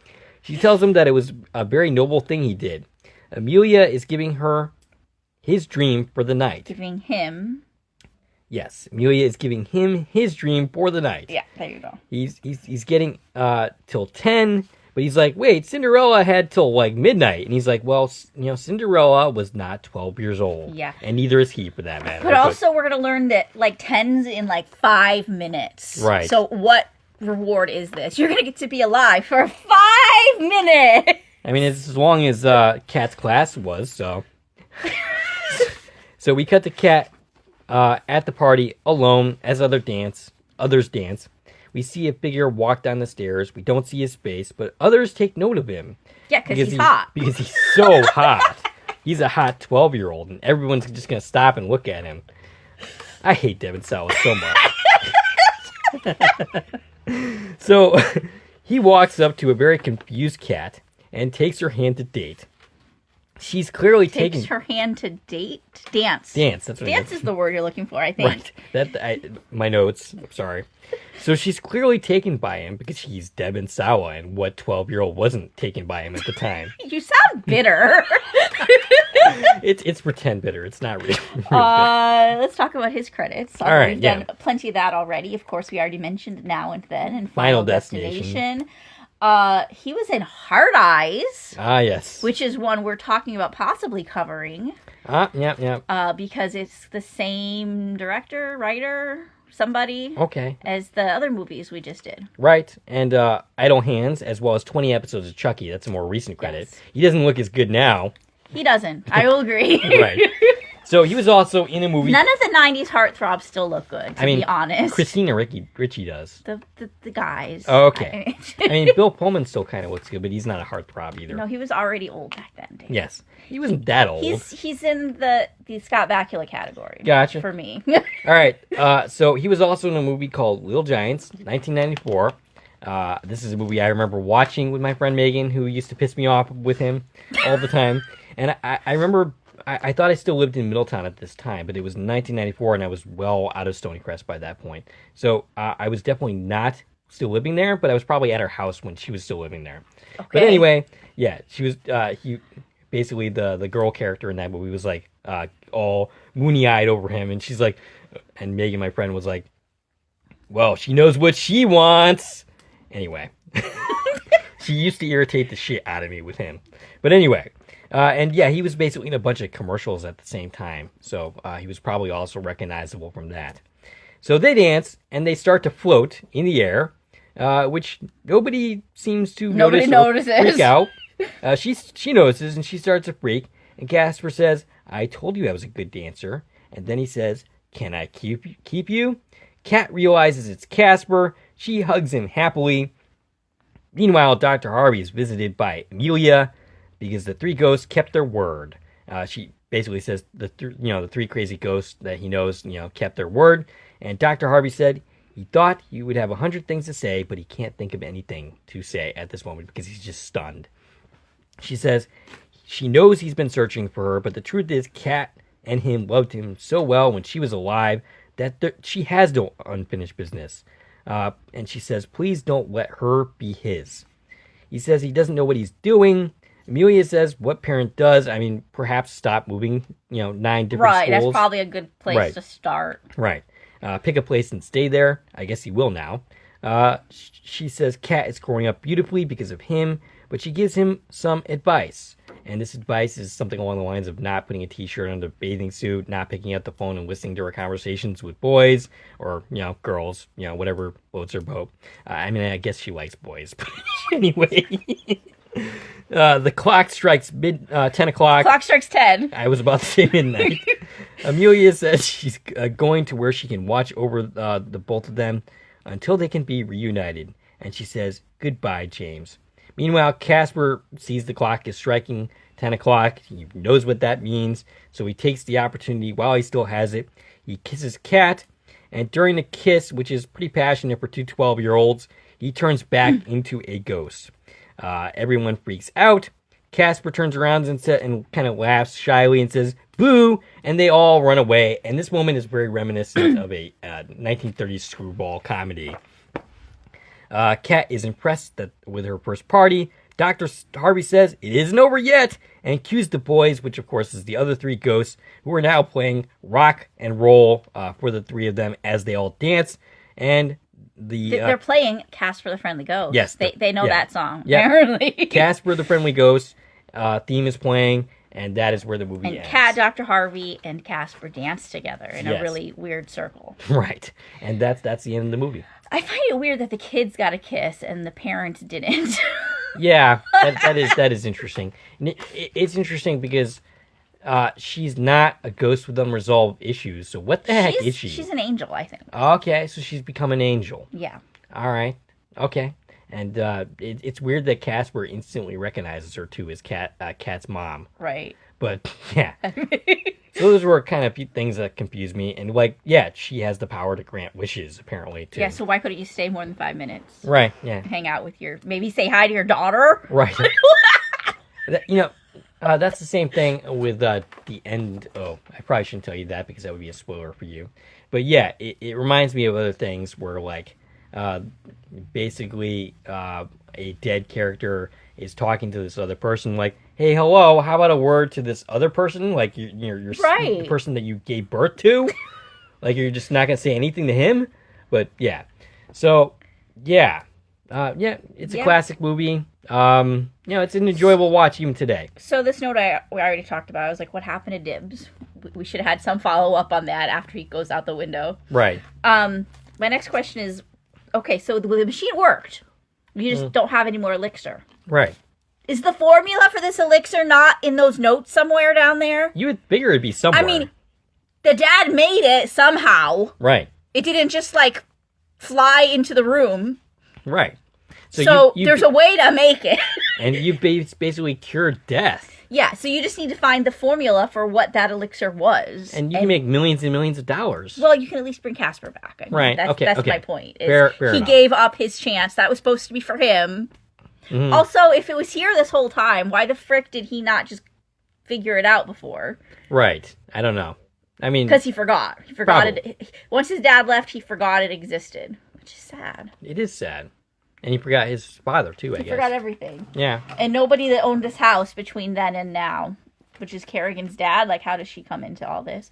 she tells him that it was a very noble thing he did. Amelia is giving her his dream for the night. Giving him. Yes, Amelia is giving him his dream for the night. Yeah, there you go. He's getting till 10, but he's like, wait, Cinderella had till like midnight. And he's like, well, Cinderella was not 12 years old. Yeah. And neither is he, for that matter. But also, we're going to learn that like 10's in like 5 minutes. Right. So what reward is this? You're going to get to be alive for 5 minutes. I mean, it's as long as Kat's class was, so. So we cut to Kat at the party alone as others dance. We see a figure walk down the stairs. We don't see his face, but others take note of him. Yeah, because he's hot. Because he's so hot. He's a hot 12-year-old, and everyone's just going to stop and look at him. I hate Devin Sawa so much. So he walks up to a very confused Kat and takes her hand to date. She's clearly Takes her hand to dance. Dance, that's what Dance is the word you're looking for, I think. Right. My notes. I'm sorry. So she's clearly taken by him because he's Devin Sawa, and what 12-year-old wasn't taken by him at the time? You sound bitter. It's pretend bitter. It's not real. Let's talk about his credits. All right, We've done plenty of that already. Of course, we already mentioned Now and Then and Final Destination. He was in Hard Eyes. Ah, yes. Which is one we're talking about possibly covering. Yeah. Because it's the same director, writer, somebody. Okay. As the other movies we just did. Right. And Idle Hands, as well as 20 episodes of Chucky. That's a more recent credit. Yes. He doesn't look as good now. He doesn't. I will agree. Right. So he was also in a movie. None of the 90s heartthrobs still look good, to be honest. Christina Ricci does. The guys. Oh, okay. I mean, Bill Pullman still kind of looks good, but he's not a heartthrob either. No, he was already old back then, Dave. Yes. He wasn't that old. He's in the Scott Bakula category. Gotcha. For me. All right. So he was also in a movie called Little Giants, 1994. This is a movie I remember watching with my friend Megan, who used to piss me off with him all the time. And I remember... I thought I still lived in Middletown at this time, but it was 1994, and I was well out of Stony Crest by that point. So I was definitely not still living there, but I was probably at her house when she was still living there. Okay. But anyway, yeah, she was. He basically the girl character in that movie was like all moony-eyed over him, and she's like, and Megan, my friend, was like, "Well, she knows what she wants." Anyway, she used to irritate the shit out of me with him. But anyway. And yeah, he was basically in a bunch of commercials at the same time. So he was probably also recognizable from that. So they dance, and they start to float in the air, which nobody seems to notices. Freak out. She notices, and she starts to freak. And Casper says, "I told you I was a good dancer." And then he says, "Can I keep you?" Kat realizes it's Casper. She hugs him happily. Meanwhile, Dr. Harvey is visited by Amelia, because the three ghosts kept their word. She basically says the three crazy ghosts that he knows, kept their word. And Dr. Harvey said he thought he would have 100 things to say, but he can't think of anything to say at this moment because he's just stunned. She says she knows he's been searching for her, but the truth is Kat and him loved him so well when she was alive that she has no unfinished business. And she says, please don't let her be his. He says he doesn't know what he's doing. Amelia says, what parent does? I mean, perhaps stop moving, 9 different schools. Right, that's probably a good place to start. Right. Pick a place and stay there. I guess he will now. She says Kat is growing up beautifully because of him, but she gives him some advice. And this advice is something along the lines of not putting a t-shirt on the bathing suit, not picking up the phone and listening to her conversations with boys or, girls, whatever floats her boat. I guess she likes boys. But anyway, the clock strikes 10 o'clock. Clock strikes 10. I was about to say midnight. Amelia says she's going to where she can watch over the both of them until they can be reunited. And she says, goodbye, James. Meanwhile, Casper sees the clock is striking 10 o'clock. He knows what that means. So he takes the opportunity while he still has it. He kisses Kat. And during the kiss, which is pretty passionate for two 12-year-olds, he turns back into a ghost. Everyone freaks out. Casper turns around and kind of laughs shyly and says, boo! And they all run away. And this moment is very reminiscent of a 1930s screwball comedy. Kat is impressed with her first party. Dr. Harvey says it isn't over yet and cues the boys, which of course is the other three ghosts, who are now playing rock and roll for the three of them as they all dance. And they're playing Casper the Friendly Ghost. Yes. They know that song, yep. apparently. Casper the Friendly Ghost theme is playing, and that is where the movie ends. And Kat, Dr. Harvey, and Casper dance together in a really weird circle. Right. And that's the end of the movie. I find it weird that the kids got a kiss and the parents didn't. Yeah, that is interesting. It's interesting because she's not a ghost with unresolved issues. So what the heck is she? She's an angel, I think. Okay, so she's become an angel. Yeah. All right. Okay. And it's weird that Casper instantly recognizes her too as Kat's mom. Right. But yeah. So those were kind of a few things that confused me. And she has the power to grant wishes apparently too. Yeah. So why couldn't you stay more than 5 minutes? Right. Yeah. Hang out with maybe say hi to your daughter. Right. That's the same thing with the end. Oh, I probably shouldn't tell you that because that would be a spoiler for you. But yeah, it reminds me of other things where basically a dead character is talking to this other person like, hey, hello, how about a word to this other person? Like you're right. The person that you gave birth to. Like you're just not going to say anything to him. But yeah. So yeah. It's a classic movie. It's an enjoyable watch even today. So this note we already talked about. I was like, what happened to Dibs? We should have had some follow-up on that after he goes out the window. Right. My next question is, okay, so the machine worked. You just don't have any more elixir. Right. Is the formula for this elixir not in those notes somewhere down there? You would figure it'd be somewhere. I mean, the dad made it somehow. Right. It didn't just, fly into the room. Right. So there's a way to make it. And you basically cured death. Yeah, so you just need to find the formula for what that elixir was. And you can make millions and millions of dollars. Well, you can at least bring Casper back. Right, That's my point. Fair he enough. gave up his chance. That was supposed to be for him. Mm-hmm. Also, if it was here this whole time, why the frick did he not just figure it out before? Right. I don't know. I mean... Because he forgot. He forgot it. Once his dad left, he forgot it existed. Which is sad. It is sad. And he forgot his father, too, I guess. He forgot everything. Yeah. And nobody that owned this house between then and now, which is Kerrigan's dad, how does she come into all this?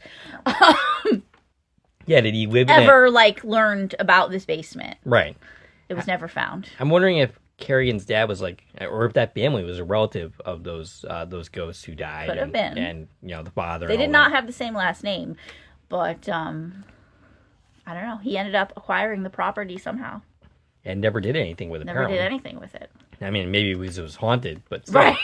Yeah, did he live in learned about this basement? Right. It was never found. I'm wondering if Kerrigan's dad was or if that family was a relative of those ghosts who died. Could have been. And, the father. They did not have the same last name. But, I don't know. He ended up acquiring the property somehow. And never did anything with it, Never apparently. did anything with it. I mean, maybe because it was haunted, but still.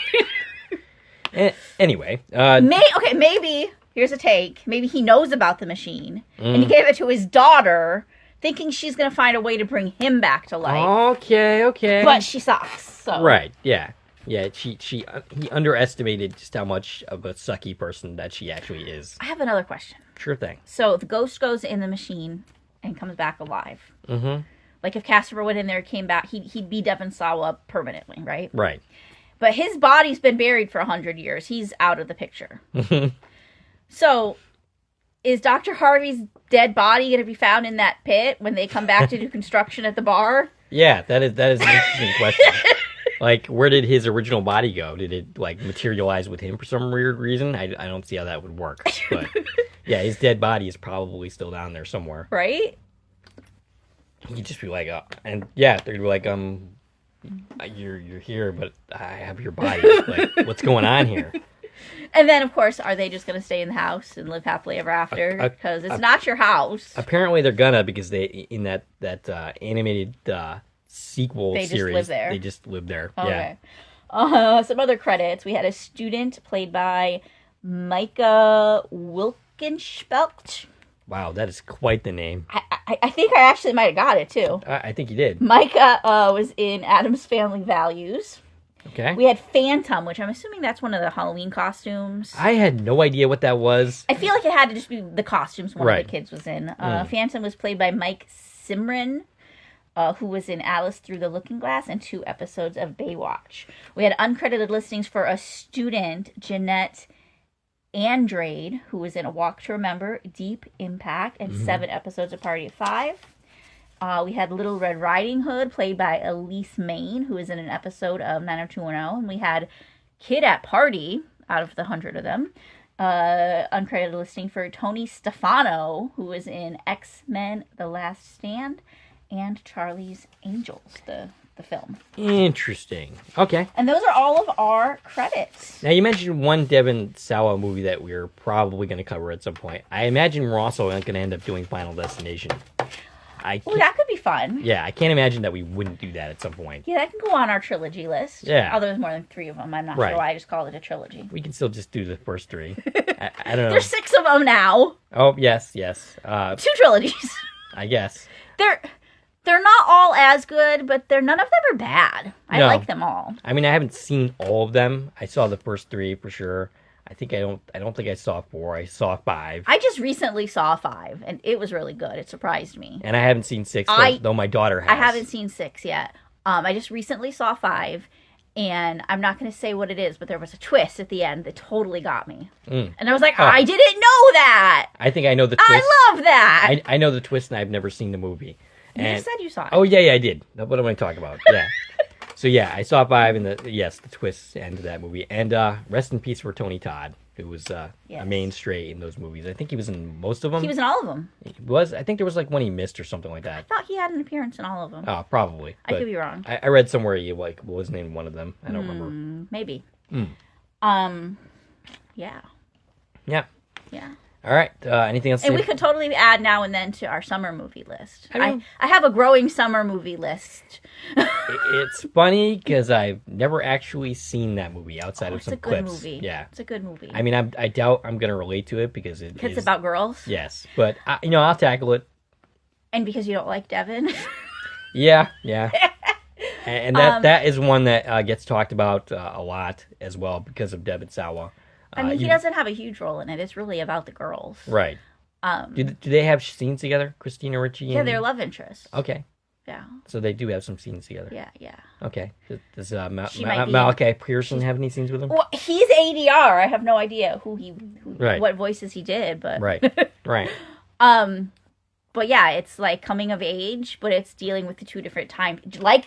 Right. Anyway. Maybe, here's a take. Maybe he knows about the machine, and he gave it to his daughter, thinking she's going to find a way to bring him back to life. Okay. But she sucks, so. Right, yeah. Yeah, he underestimated just how much of a sucky person that she actually is. I have another question. Sure thing. So, the ghost goes in the machine and comes back alive. Mm-hmm. If Casper went in there and came back, he'd be Devon Sawa permanently, right? Right. But his body's been buried for 100 years. He's out of the picture. So, is Dr. Harvey's dead body going to be found in that pit when they come back to do construction at the bar? Yeah, that is an interesting question. Where did his original body go? Did it, materialize with him for some weird reason? I don't see how that would work. But, yeah, his dead body is probably still down there somewhere. Right? He'd just be they'd be you're here, but I have your body. Like, what's going on here? And then, of course, are they just going to stay in the house and live happily ever after? Because it's not your house. Apparently, they're gonna, because they in that animated sequel They series, just live there. they just live there. Okay. Some other credits. We had a student played by Micah Wilkenspelt. Wow, that is quite the name. I think I actually might have got it, too. I think you did. Micah was in Addams Family Values. Okay. We had Phantom, which I'm assuming that's one of the Halloween costumes. I had no idea what that was. I feel like it had to just be the costumes one Right. of the kids was in. Phantom was played by Mike Simran, who was in Alice Through the Looking Glass and 2 episodes of Baywatch. We had uncredited listings for a student, Jeanette Andrade, who was in A Walk to Remember, Deep Impact, and 7 episodes of Party of 5. We had Little Red Riding Hood, played by Elise Main, who was in an episode of 90210. And we had Kid at Party, out of the 100 of them. Uncredited listing for Tony Stefano, who was in X-Men The Last Stand, and Charlie's Angels, the film. Interesting. Okay. And those are all of our credits. Now, you mentioned one Devon Sawa movie that we're probably going to cover at some point. I imagine we're also going to end up doing Final Destination. Oh, that could be fun. Yeah, I can't imagine that we wouldn't do that at some point. Yeah, that can go on our trilogy list. Yeah. Although there's more than 3 of them. I'm not Right. sure why I just called it a trilogy. We can still just do the first 3. I don't know. There's 6 of them now. Oh, yes. 2 trilogies. I guess. They're not all as good, but none of them are bad. I No. like them all. I mean, I haven't seen all of them. I saw the first 3 for sure. I don't think I saw 4. I saw 5. I just recently saw 5, and it was really good. It surprised me. And I haven't seen 6, though my daughter has. I haven't seen 6 yet. I just recently saw 5, and I'm not going to say what it is, but there was a twist at the end that totally got me. And I was like, I didn't know that! I think I know the twist. I love that! I know the twist, and I've never seen the movie. You just said you saw it. Oh, yeah, I did. That's what I'm going to talk about. Yeah. So, yeah, I saw 5, and the twist end of that movie. And rest in peace for Tony Todd, who was a mainstay in those movies. I think he was in most of them. He was in all of them. I think there was like one he missed or something like that. I thought he had an appearance in all of them. Oh, probably. I could be wrong. I read somewhere he was named one of them. I don't remember. Maybe. Yeah. Yeah. Yeah. All right. Anything else? And we could totally add now and then to our summer movie list. I have a growing summer movie list. It's funny because I've never actually seen that movie outside of some clips. It's a good movie. Yeah. It's a good movie. I mean, I doubt I'm going to relate to it because it's about girls? Yes. But, I'll tackle it. And because you don't like Devin? Yeah. And that is one that gets talked about a lot as well because of Devon Sawa. I mean, he doesn't have a huge role in it. It's really about the girls. Right. Do they have scenes together, Christina Ricci? Yeah, they're love interests. Okay. Yeah. So they do have some scenes together. Yeah. Okay. Does Malachi Pearson have any scenes with him? Well, he's ADR. I have no idea Right. what voices he did, but Right. But yeah, it's like coming of age, but it's dealing with the 2 different times, like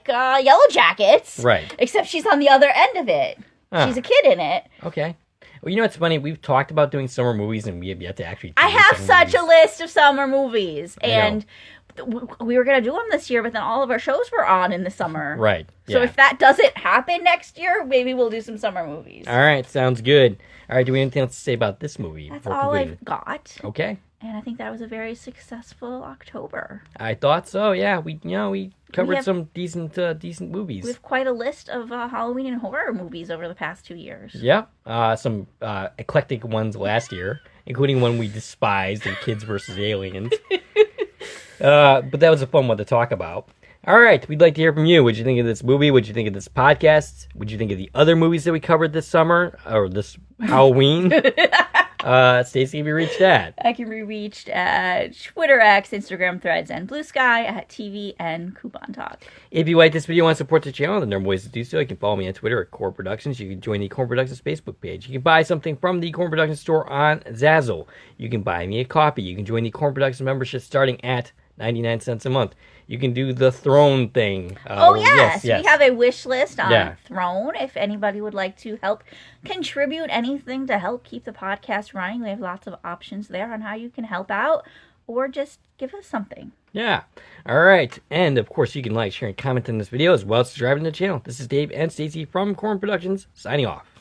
Yellow Jackets. Right. Except she's on the other end of it. She's a kid in it. Okay. Well, it's funny. We've talked about doing summer movies, and we have yet to actually. I have such a list of summer movies, and we were going to do them this year, but then all of our shows were on in the summer. Right. Yeah. So if that doesn't happen next year, maybe we'll do some summer movies. All right. Sounds good. All right. Do we have anything else to say about this movie? That's all I've got. Okay. And I think that was a very successful October. I thought so. Yeah. We covered some decent movies. We have quite a list of Halloween and horror movies over the past 2 years. Yep. Some eclectic ones last year, including one we despised in Kids vs. Aliens. But that was a fun one to talk about. All right. We'd like to hear from you. What'd you think of this movie? What'd you think of this podcast? What'd you think of the other movies that we covered this summer or this Halloween? Stacie, can be reached at? I can be reached at Twitter, X, Instagram, Threads, and Blue Sky at TV and Coupon Talk. If you like this video and want to support the channel, there are ways to do so. You can follow me on Twitter at Core Productions. You can join the Core Productions Facebook page. You can buy something from the Core Productions store on Zazzle. You can buy me a coffee. You can join the Core Productions membership starting at 99 cents a month. You can do the Throne thing. Yes. We have a wish list on Throne. If anybody would like to help contribute anything to help keep the podcast running, we have lots of options there on how you can help out. or just give us something. Yeah. All right. And, of course, you can like, share, and comment on this video, as well as subscribing to the channel. This is Dave and Stacie from Corn Productions, signing off.